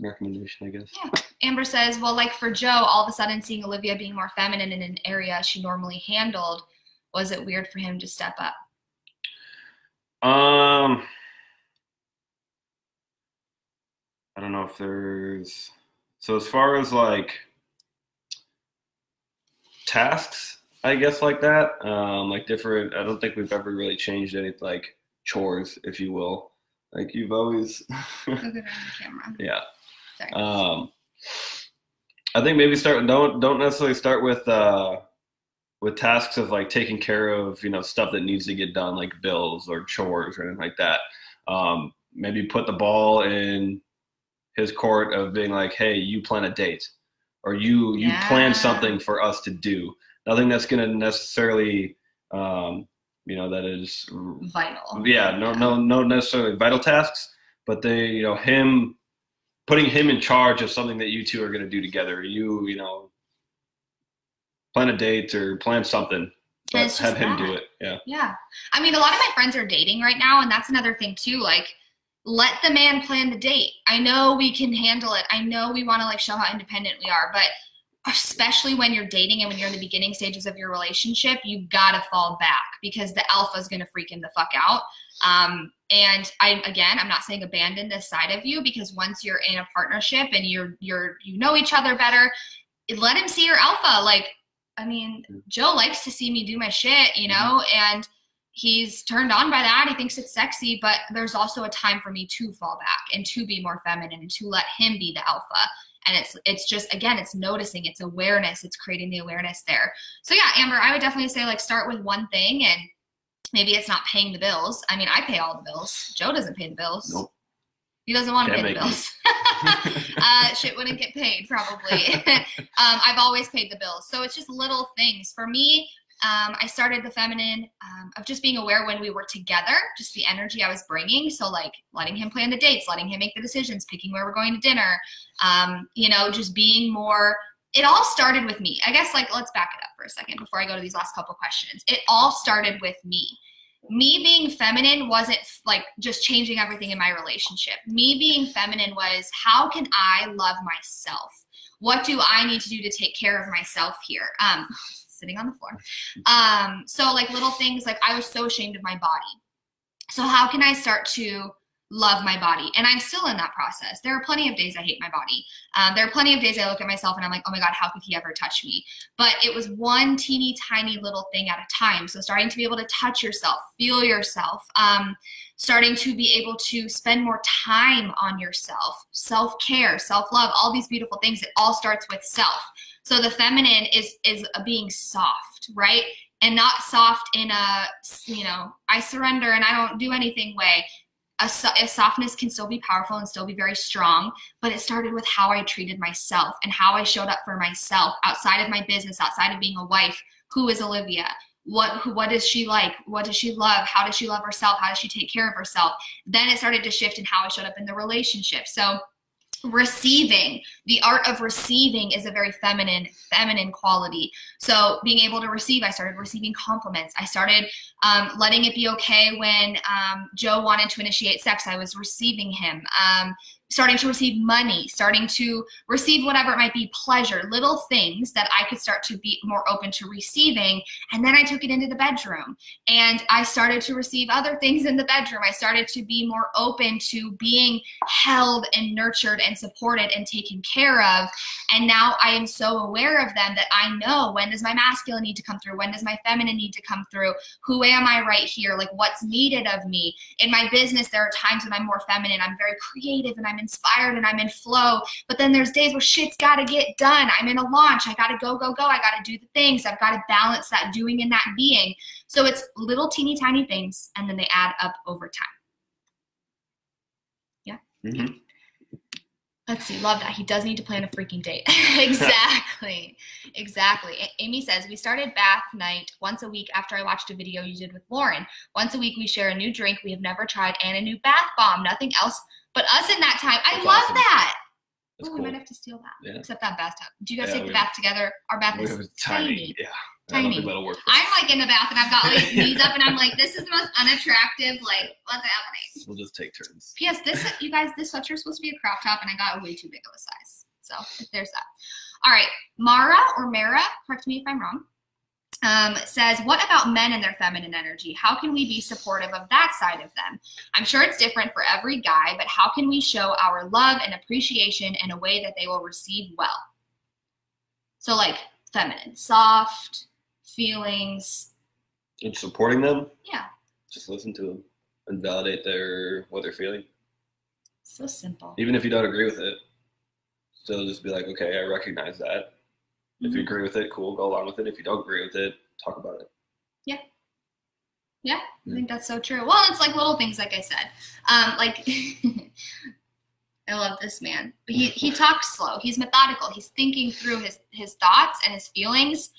recommendation, I guess. Yeah. Amber says, well, like for Joe, all of a sudden seeing Olivia being more feminine in an area she normally handled, was it weird for him to step up? I don't know if there's, so as far as like, tasks, I guess, like that. Like different. I don't think we've ever really changed any like chores, if you will. Like you've always. Look at her on the camera. Yeah. Sorry. I think maybe don't necessarily start with tasks of like taking care of, you know, stuff that needs to get done, like bills or chores or anything like that. Maybe put the ball in his court of being like, hey, you plan a date, or you plan something for us to do. Nothing that's going to necessarily, you know, that is vital. Yeah, no necessarily vital tasks, but putting him in charge of something that you two are going to do together. You know, plan a date or plan something, but have him do it. Yeah. Yeah. I mean, a lot of my friends are dating right now, and that's another thing too. Like, let the man plan the date. I know we can handle it. I know we want to like show how independent we are, but especially when you're dating and when you're in the beginning stages of your relationship, you've got to fall back because the alpha is going to freaking the fuck out. And I'm not saying abandon this side of you, because once you're in a partnership and you know each other better, let him see your alpha. Like, I mean, Joe likes to see me do my shit, you know, and he's turned on by that. He thinks it's sexy, but there's also a time for me to fall back and to be more feminine and to let him be the alpha. And it's just, again, it's noticing, it's awareness, it's creating the awareness there. So yeah, Amber, I would definitely say like start with one thing, and maybe it's not paying the bills. I mean, I pay all the bills. Joe doesn't pay the bills. Nope. He doesn't want to pay the bills. Shit wouldn't get paid probably. I've always paid the bills. So it's just little things. For me, I started the feminine of just being aware when we were together, just the energy I was bringing. So like letting him plan the dates, letting him make the decisions, picking where we're going to dinner, you know, just being more. It all started with me. I guess, like, let's back it up for a second before I go to these last couple questions. It all started with me. Me being feminine wasn't like just changing everything in my relationship. Me being feminine was, how can I love myself? What do I need to do to take care of myself here? Sitting on the floor. So like little things, like I was so ashamed of my body. So how can I start to love my body? And I'm still in that process. There are plenty of days I hate my body. There are plenty of days I look at myself and I'm like, oh my God, how could he ever touch me? But it was one teeny tiny little thing at a time. So starting to be able to touch yourself, feel yourself, starting to be able to spend more time on yourself, self-care, self-love, all these beautiful things. It all starts with self. So the feminine is being soft, right? And not soft in a, you know, I surrender and I don't do anything way. A softness can still be powerful and still be very strong, but it started with how I treated myself and how I showed up for myself outside of my business, outside of being a wife. Who is Olivia? What does she like? What does she love? How does she love herself? How does she take care of herself? Then it started to shift in how I showed up in the relationship. So receiving, the art of receiving is a very feminine quality. So being able to receive, I started receiving compliments. I started letting it be okay when Joe wanted to initiate sex. I was receiving him. Starting to receive money, starting to receive whatever it might be, pleasure, little things that I could start to be more open to receiving. And then I took it into the bedroom and I started to receive other things in the bedroom. I started to be more open to being held and nurtured and supported and taken care of. And now I am so aware of them that I know, when does my masculine need to come through? When does my feminine need to come through? Who am I right here? Like, what's needed of me? In my business, there are times when I'm more feminine. I'm very creative and I'm inspired and I'm in flow, but then there's days where shit's got to get done. I'm in a launch. I got to go. I got to do the things. I've got to balance that doing and that being. So it's little teeny tiny things, and then they add up over time. Yeah. Mm-hmm. Let's see. Love that. He does need to plan a freaking date. Exactly. Amy says, we started bath night once a week after I watched a video you did with Lauren. Once a week we share a new drink we have never tried and a new bath bomb. Nothing else but us in that time. I love that. Oh, cool. We might have to steal that. Yeah. Except that bathtub. Do you guys take the bath together? Our bath is tiny. Yeah. Tiny. I'm like in the bath and I've got like knees up and I'm like, this is the most unattractive, like, what's happening? We'll just take turns. P.S. You guys, this sweatshirt is supposed to be a crop top and I got way too big of a size. So there's that. All right. Mara, correct me if I'm wrong, says, what about men and their feminine energy? How can we be supportive of that side of them? I'm sure it's different for every guy, but how can we show our love and appreciation in a way that they will receive well? So like feminine, soft feelings. And supporting them. Yeah. Just listen to them and validate what they're feeling. So simple. Even if you don't agree with it, still just be like, okay, I recognize that. If you agree with it, cool, go along with it. If you don't agree with it, talk about it. Yeah. Yeah, I think that's so true. Well, it's like little things, like I said. Like, I love this man. But he talks slow. He's methodical. He's thinking through his thoughts and his feelings.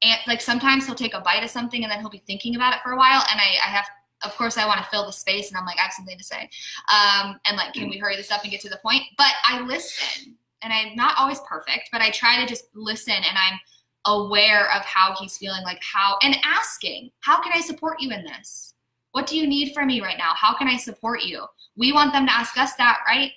And like sometimes he'll take a bite of something and then he'll be thinking about it for a while. And I have, of course, I want to fill the space. And I'm like, I have something to say. And like, can we hurry this up and get to the point? But I listen. And I'm not always perfect, but I try to just listen, and I'm aware of how he's feeling, like and asking, how can I support you in this? What do you need from me right now? How can I support you? We want them to ask us that, right?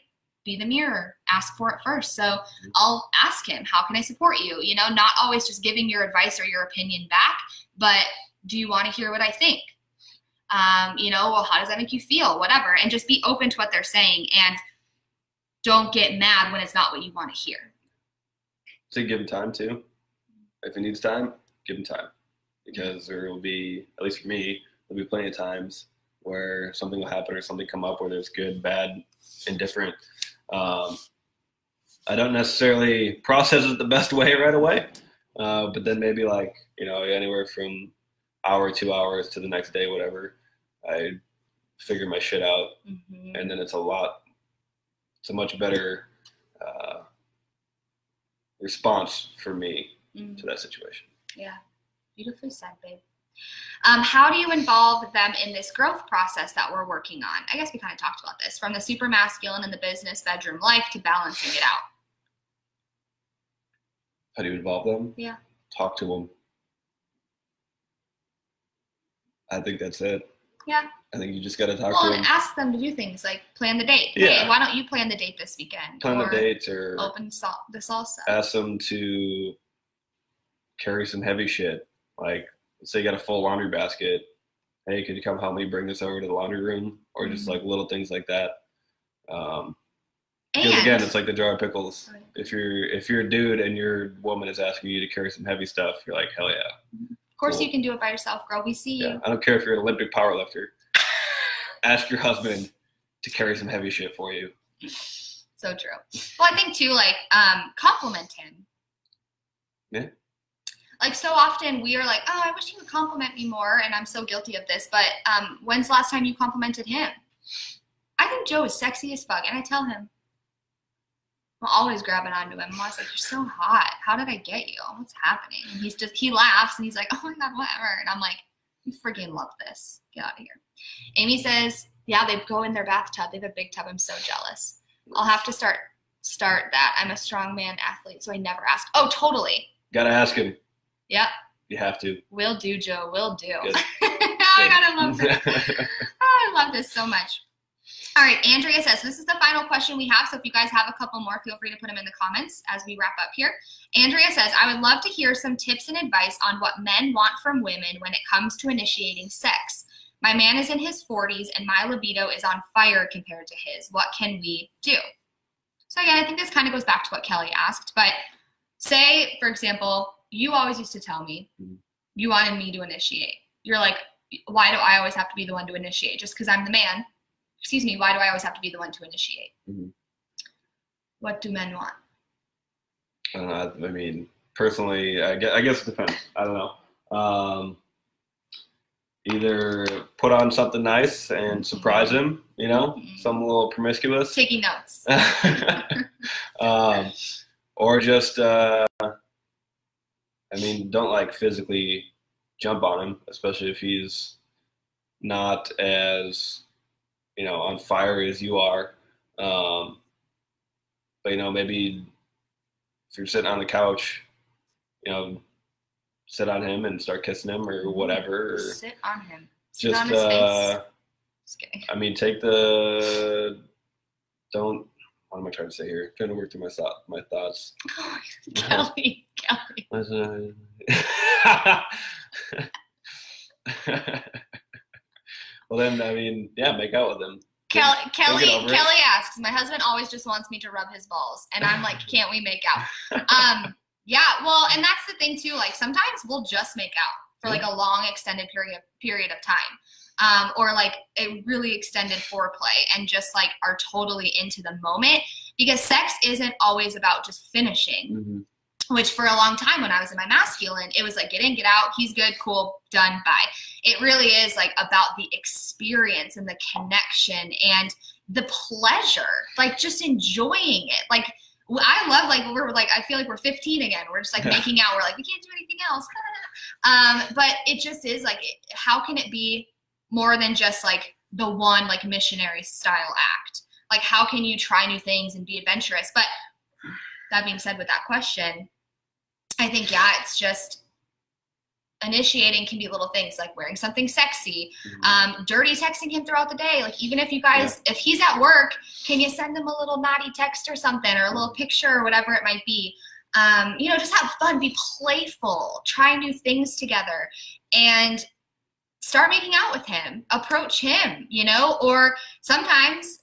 Be the mirror, ask for it first. So I'll ask him, how can I support you? You know, not always just giving your advice or your opinion back, but do you want to hear what I think? You know, well, how does that make you feel? Whatever. And just be open to what they're saying, and don't get mad when it's not what you want to hear. So give him time too. If he needs time, give him time. Because there will be, at least for me, there'll be plenty of times where something will happen or something come up, whether it's good, bad, indifferent. I don't necessarily process it the best way right away. But then maybe like, you know, anywhere from hour, 2 hours to the next day, whatever, I figure my shit out. Mm-hmm. And then it's a much better response for me to that situation. Yeah, beautifully said, babe. How do you involve them in this growth process that we're working on? I guess we kind of talked about this, from the super masculine in the business bedroom life to balancing it out. How do you involve them? Yeah. Talk to them. I think that's it. Yeah. I think you just got to talk to them. And ask them to do things like plan the date. Yeah. Hey, why don't you plan the date this weekend? Plan the dates, or open the salsa. Ask them to carry some heavy shit. Like, let's say you got a full laundry basket. Hey, could you come help me bring this over to the laundry room? Or just like little things like that. Because again, it's like the jar of pickles. Right. If you're a dude and your woman is asking you to carry some heavy stuff, you're like, hell yeah. Of course, cool. You can do it by yourself, girl. We see you. I don't care if you're an Olympic powerlifter. Ask your husband to carry some heavy shit for you. So true. Well, I think too, like, compliment him. Yeah. Like, so often we are like, oh, I wish you would compliment me more, and I'm so guilty of this. But when's the last time you complimented him? I think Joe is sexy as fuck, and I tell him. I'm always grabbing onto him. I'm always like, you're so hot. How did I get you? What's happening? And he laughs, and he's like, oh my God, whatever. And I'm like, you freaking love this. Get out of here. Amy says, yeah, they go in their bathtub. They have a big tub. I'm so jealous. I'll have to start that. I'm a strongman athlete, so I never ask. Oh, totally. Gotta ask him. Yep. You have to. Will do, Joe. Will do. I gotta love this. I love this so much. All right, Andrea says, this is the final question we have, so if you guys have a couple more, feel free to put them in the comments as we wrap up here. Andrea says, I would love to hear some tips and advice on what men want from women when it comes to initiating sex. My man is in his 40s, and my libido is on fire compared to his. What can we do? So again, I think this kind of goes back to what Kelly asked, but say, for example, you always used to tell me you wanted me to initiate. You're like, why do I always have to be the one to initiate? Just because I'm the man? Excuse me, why do I always have to be the one to initiate? Mm-hmm. What do men want? I mean, personally, I guess it depends. I don't know. Either put on something nice and surprise him, you know, something a little promiscuous. Taking notes. Or just, I mean, don't like physically jump on him, especially if he's not as, you know, on fire as you are. But, you know, maybe if you're sitting on the couch, you know, sit on him and start kissing him or whatever. Or sit on him. Sit just, on his face. Just kidding. I mean, what am I trying to say here? I'm trying to work through my thoughts. Oh, Kelly. Well, then, I mean, yeah, make out with him. Kelly asks, my husband always just wants me to rub his balls. And I'm like, can't we make out? Yeah, well, and that's the thing too, like sometimes we'll just make out for like a long extended period of time. Or like a really extended foreplay and just like are totally into the moment, because sex isn't always about just finishing, which for a long time when I was in my masculine, it was like get in, get out, he's good, cool, done, bye. It really is like about the experience and the connection and the pleasure, like just enjoying it. Like I love, like, we're like, I feel like we're 15 again. We're just like making out. We're like, we can't do anything else. But it just is like, how can it be more than just like the one like missionary style act? Like, how can you try new things and be adventurous? But that being said, with that question, I think, yeah, it's just initiating can be little things like wearing something sexy, dirty texting him throughout the day. Like, even if you guys, if he's at work, can you send him a little naughty text or something, or a little picture or whatever it might be? You know, just have fun, be playful, try new things together, and start making out with him, approach him, you know, or sometimes,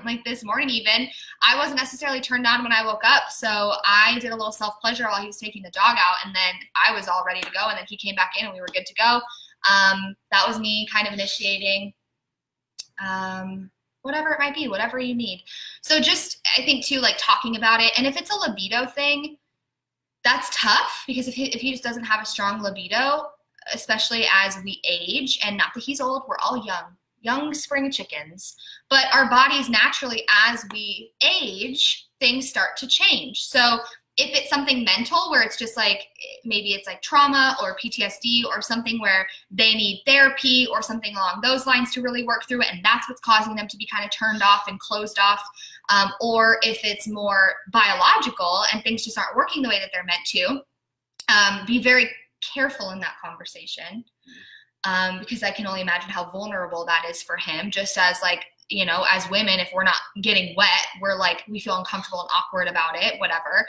like this morning even, I wasn't necessarily turned on when I woke up, so I did a little self-pleasure while he was taking the dog out, and then I was all ready to go, and then he came back in and we were good to go. That was me kind of initiating, whatever it might be, whatever you need. So just, I think too, like talking about it, and if it's a libido thing, that's tough, because if he just doesn't have a strong libido, especially as we age, and not that he's old, we're all young spring chickens, but our bodies naturally, as we age, things start to change. So if it's something mental where it's just like, maybe it's like trauma or PTSD or something where they need therapy or something along those lines to really work through it, and that's what's causing them to be kind of turned off and closed off, or if it's more biological and things just aren't working the way that they're meant to, be very careful in that conversation. Because I can only imagine how vulnerable that is for him, just as like, you know, as women, if we're not getting wet, we're like, we feel uncomfortable and awkward about it, whatever.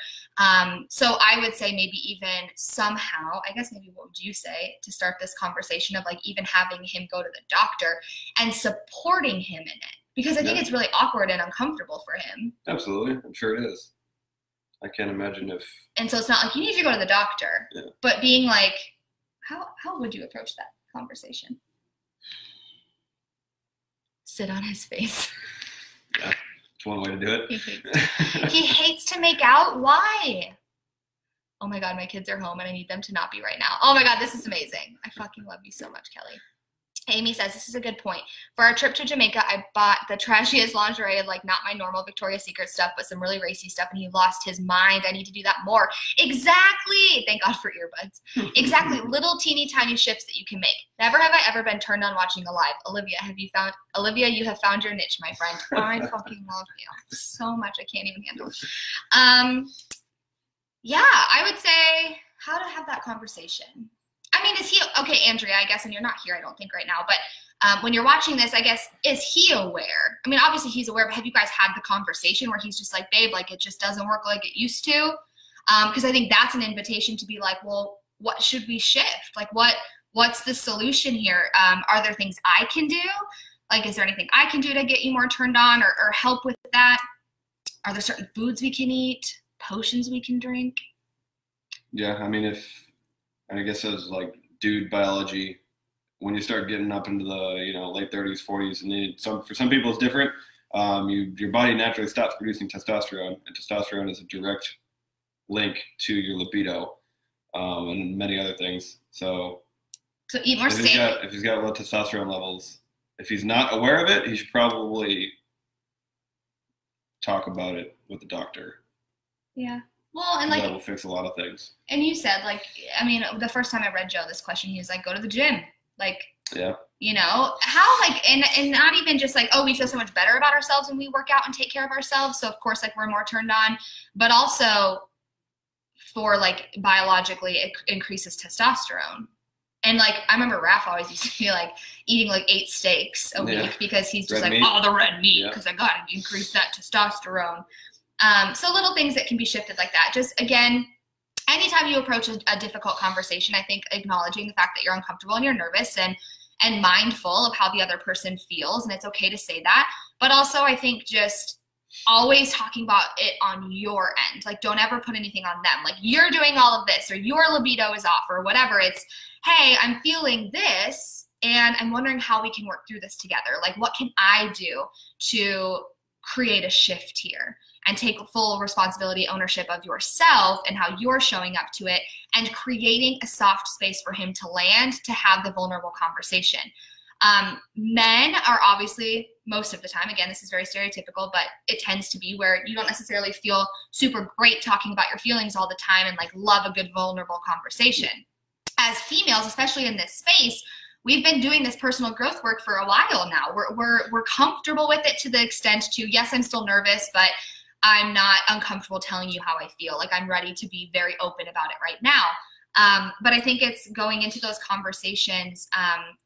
So I would say maybe even somehow, I guess maybe what would you say to start this conversation of like even having him go to the doctor and supporting him in it? Because I think it's really awkward and uncomfortable for him. Absolutely. I'm sure it is. I can't imagine if. And so it's not like you need to go to the doctor, but being like, how would you approach that conversation? Sit on his face. Yeah, it's one way to do it. He hates to make out. Why? Oh my God, my kids are home and I need them to not be right now. Oh my God, this is amazing. I fucking love you so much, Kelly. Amy says, this is a good point. For our trip to Jamaica, I bought the trashiest lingerie and like not my normal Victoria's Secret stuff, but some really racy stuff, and he lost his mind. I need to do that more. Exactly. Thank God for earbuds. Exactly. Little teeny tiny shifts that you can make. Never have I ever been turned on watching a live. Olivia, you have found your niche, my friend. I fucking love you so much. I can't even handle it. Yeah, I would say how to have that conversation. I mean, is he, okay, Andrea, I guess, and you're not here, I don't think, right now, but when you're watching this, I guess, is he aware? I mean, obviously he's aware, but have you guys had the conversation where he's just like, babe, like, it just doesn't work like it used to? Because I think that's an invitation to be like, well, what should we shift? Like, what's the solution here? Are there things I can do? Like, is there anything I can do to get you more turned on or help with that? Are there certain foods we can eat, potions we can drink? Yeah, I mean, I guess as like dude biology, when you start getting up into the late 30s, 40s, and for some people it's different. Your body naturally stops producing testosterone, and testosterone is a direct link to your libido, and many other things. So eat more steak. If he's got low testosterone levels, if he's not aware of it, he should probably talk about it with the doctor. Yeah. Well, and like that will fix a lot of things. And you said, like, I mean, the first time I read Joe this question, he was like, go to the gym. Like, yeah. You know, how, like, and not even just like, oh, we feel so much better about ourselves when we work out and take care of ourselves. So of course, like, we're more turned on, but also for like biologically, it increases testosterone. And like, I remember Raph always used to be like eating like 8 steaks a week because he's just red like, meat. Oh, the red meat, because I got to increase that testosterone. So little things that can be shifted like that. Just, again, anytime you approach a difficult conversation, I think acknowledging the fact that you're uncomfortable and you're nervous and mindful of how the other person feels, and it's okay to say that. But also, I think just always talking about it on your end. Like, don't ever put anything on them. Like, you're doing all of this, or your libido is off, or whatever. It's, hey, I'm feeling this, and I'm wondering how we can work through this together. Like, what can I do to create a shift here and take full responsibility, ownership of yourself and how you're showing up to it, and creating a soft space for him to land, to have the vulnerable conversation. Men are obviously, most of the time, again, this is very stereotypical, but it tends to be where you don't necessarily feel super great talking about your feelings all the time and like love a good vulnerable conversation. As females, especially in this space, we've been doing this personal growth work for a while now. We're comfortable with it to the extent to, yes, I'm still nervous, but I'm not uncomfortable telling you how I feel. Like, I'm ready to be very open about it right now. But I think it's going into those conversations,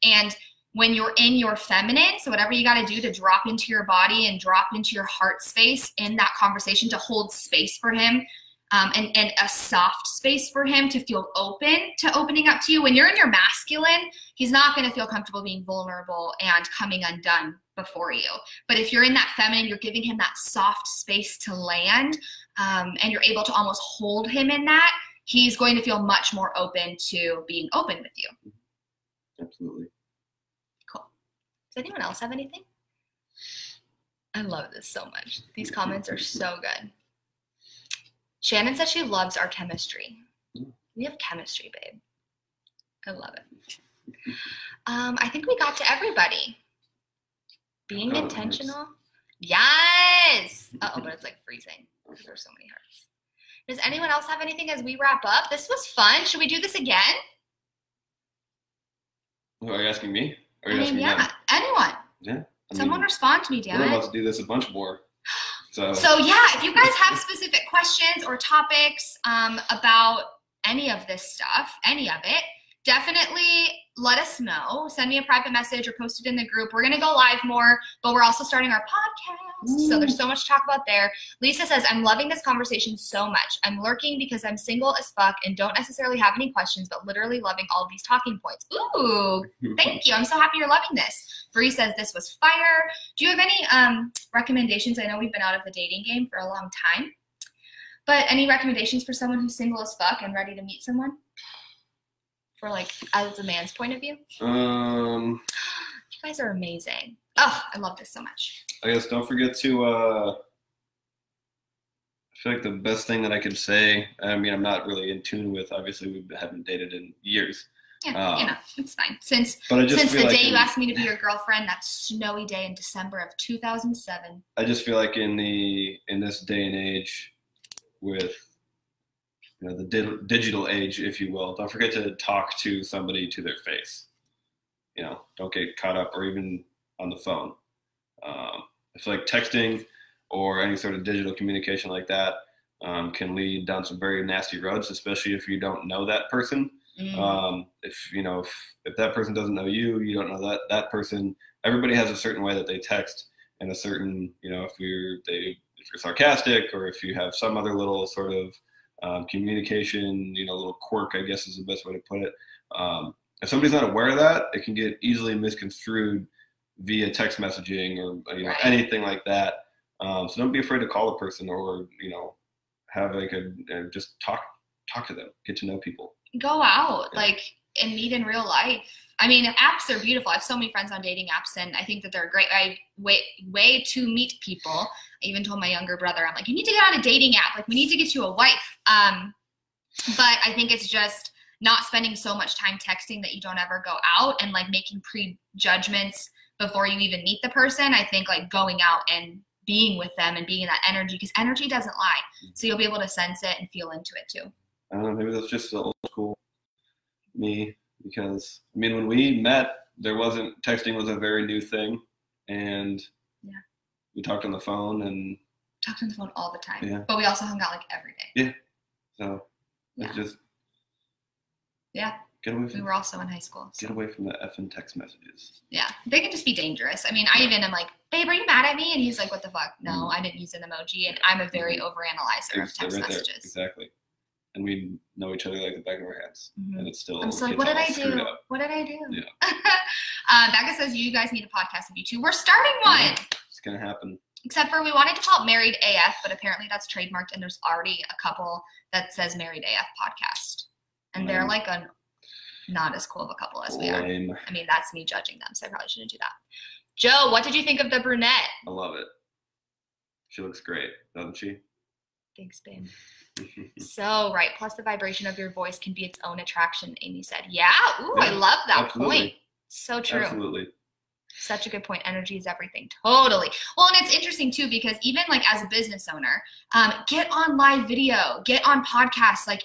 and when you're in your feminine, so whatever you got to do to drop into your body and drop into your heart space in that conversation, to hold space for him, and a soft space for him to feel open to opening up to you. When you're in your masculine, he's not going to feel comfortable being vulnerable and coming undone before you. But if you're in that feminine, you're giving him that soft space to land, and you're able to almost hold him in that, he's going to feel much more open to being open with you. Absolutely. Cool. Does anyone else have anything? I love this so much. These comments are so good. Shannon says she loves our chemistry. We have chemistry, babe. I love it. I think we got to everybody. Being intentional. Yes. Uh-oh, but it's like freezing because there's so many hearts. Does anyone else have anything as we wrap up? This was fun. Should we do this again? Oh, are you asking me? Or are you asking them? Anyone. Yeah. Someone respond to me, damn it. We're about to do this a bunch more. So yeah, if you guys have specific questions or topics about any of this stuff, any of it, definitely let us know. Send me a private message or post it in the group. We're going to go live more, but we're also starting our podcast. So there's so much to talk about there. Lisa says, I'm loving this conversation so much. I'm lurking because I'm single as fuck and don't necessarily have any questions, but literally loving all of these talking points. Ooh, thank you. I'm so happy you're loving this. Bree says, this was fire. Do you have any recommendations? I know we've been out of the dating game for a long time, but any recommendations for someone who's single as fuck and ready to meet someone? For like, as a man's point of view? You guys are amazing. Oh, I love this so much. I guess don't forget to, I feel like the best thing that I could say, I mean, I'm not really in tune with, obviously we haven't dated in years. Yeah, it's fine. Since the day you asked me to be your girlfriend, that snowy day in December of 2007. I just feel like in this day and age with, you know, the digital age, if you will, don't forget to talk to somebody to their face. You know, don't get caught up, or even on the phone. I feel like texting or any sort of digital communication like that can lead down some very nasty roads, especially if you don't know that person. If that person doesn't know you, you don't know that person. Everybody has a certain way that they text, and a certain, you know, if you're sarcastic, or if you have some other little sort of communication, you know, little quirk, I guess is the best way to put it. If somebody's not aware of that, it can get easily misconstrued via text messaging or anything like that. So don't be afraid to call a person, or, you know, have like just talk to them, get to know people. Go out, and meet in real life. I mean, apps are beautiful. I have so many friends on dating apps, and I think that they're a great way to meet people. I even told my younger brother, I'm like, you need to get on a dating app. Like, we need to get you a wife. But I think it's just not spending so much time texting that you don't ever go out and like making prejudgments before you even meet the person. I think like going out and being with them and being in that energy, because energy doesn't lie. So you'll be able to sense it and feel into it too. I don't know, maybe that's just the old school me, because I mean, when we met, texting was a very new thing, and we talked on the phone all the time. Yeah. But we also hung out like every day. Yeah. So it's just get away from. We were also in high school. So. Get away from the effing text messages. Yeah, they can just be dangerous. I mean, I even am like, babe, are you mad at me? And he's like, what the fuck? No, I didn't use an emoji, and I'm a very overanalyzer of text messages. There. Exactly. And we know each other like the back of our hands, and it's still. I'm just like, what did I do? What did I do? Yeah. Becca says you guys need a podcast of you two. We're starting one. It's gonna happen. Except for we wanted to call it Married AF, but apparently that's trademarked, and there's already a couple that says Married AF podcast. And they're like not as cool of a couple as we are. I mean, that's me judging them, so I probably shouldn't do that. Joe, what did you think of the brunette? I love it. She looks great, doesn't she? Thanks, babe. So right. Plus the vibration of your voice can be its own attraction, Amy said. Yeah. Ooh, yeah, I love that point. So true. Absolutely. Such a good point. Energy is everything. Totally. Well, and it's interesting too, because even like as a business owner, get on live video, get on podcasts, like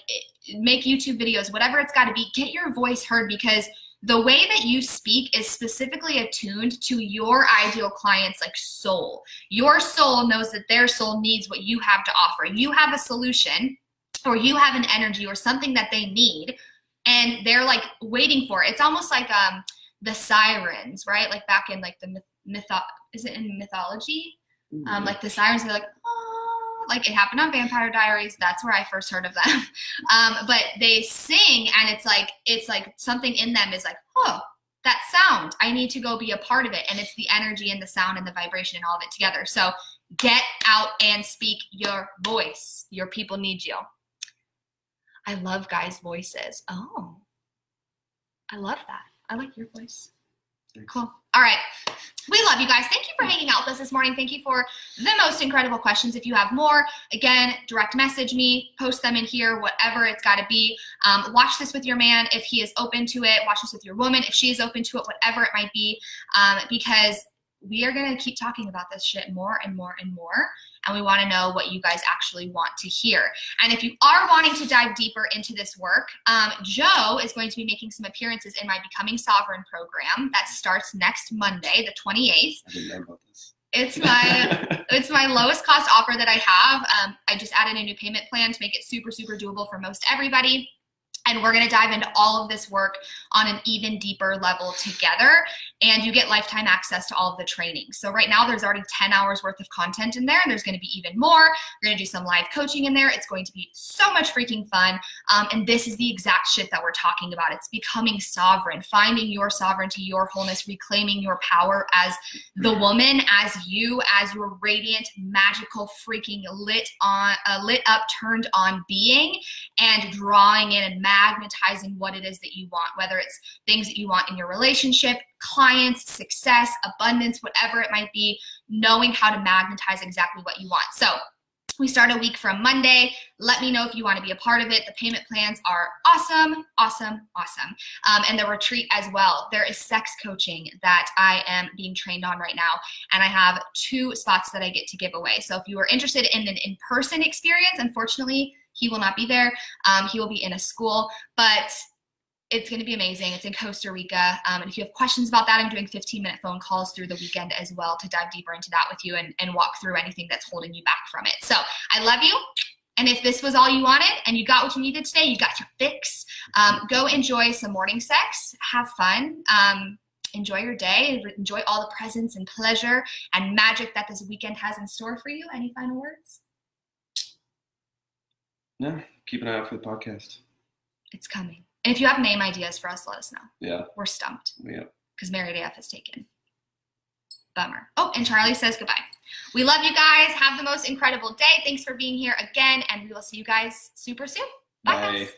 make YouTube videos, whatever it's got to be, get your voice heard, because the way that you speak is specifically attuned to your ideal client's like soul. Your soul knows that their soul needs what you have to offer. You have a solution, or you have an energy or something that they need, and they're like waiting for it. It's almost like the sirens, right? Like back in like the is it in mythology? Like the sirens, they're like, oh, like it happened on Vampire Diaries. That's where I first heard of them. But they sing, and it's like something in them is like, oh, that sound, I need to go be a part of it. And it's the energy and the sound and the vibration and all of it together. So get out and speak your voice. Your people need you. I love guys' voices. Oh, I love that. I like your voice. Thanks. Cool. All right. We love you guys. Thank you for hanging out with us this morning. Thank you for the most incredible questions. If you have more, again, direct message me, post them in here, whatever it's got to be. Watch this with your man if he is open to it. Watch this with your woman if she is open to it, whatever it might be, because we are going to keep talking about this shit more and more and more. And we want to know what you guys actually want to hear. And if you are wanting to dive deeper into this work, Joe is going to be making some appearances in my Becoming Sovereign program that starts next Monday, the 28th. I didn't know about this. It's my lowest cost offer that I have. I just added a new payment plan to make it super, super doable for most everybody. And we're going to dive into all of this work on an even deeper level together. And you get lifetime access to all of the training. So right now there's already 10 hours worth of content in there. And there's going to be even more. We're going to do some live coaching in there. It's going to be so much freaking fun. And this is the exact shit that we're talking about. It's becoming sovereign, finding your sovereignty, your wholeness, reclaiming your power as the woman, as you, as your radiant, magical, freaking lit up, turned on being, and drawing in and magnetizing what it is that you want, whether it's things that you want in your relationship, clients, success, abundance, whatever it might be, knowing how to magnetize exactly what you want. So we start a week from Monday. Let me know if you want to be a part of it. The payment plans are awesome, awesome, awesome. And the retreat as well. There is sex coaching that I am being trained on right now. And I have 2 spots that I get to give away. So if you are interested in an in-person experience, unfortunately, he will not be there. He will be in a school, but it's going to be amazing. It's in Costa Rica. And if you have questions about that, I'm doing 15-minute phone calls through the weekend as well to dive deeper into that with you and walk through anything that's holding you back from it. So I love you. And if this was all you wanted and you got what you needed today, you got your fix, go enjoy some morning sex, have fun, enjoy your day, enjoy all the presence and pleasure and magic that this weekend has in store for you. Any final words? No, keep an eye out for the podcast. It's coming. And if you have name ideas for us, let us know. Yeah. We're stumped. Yeah. Because Married AF is taken. Bummer. Oh, and Charlie says goodbye. We love you guys. Have the most incredible day. Thanks for being here again. And we will see you guys super soon. Bye. Guys.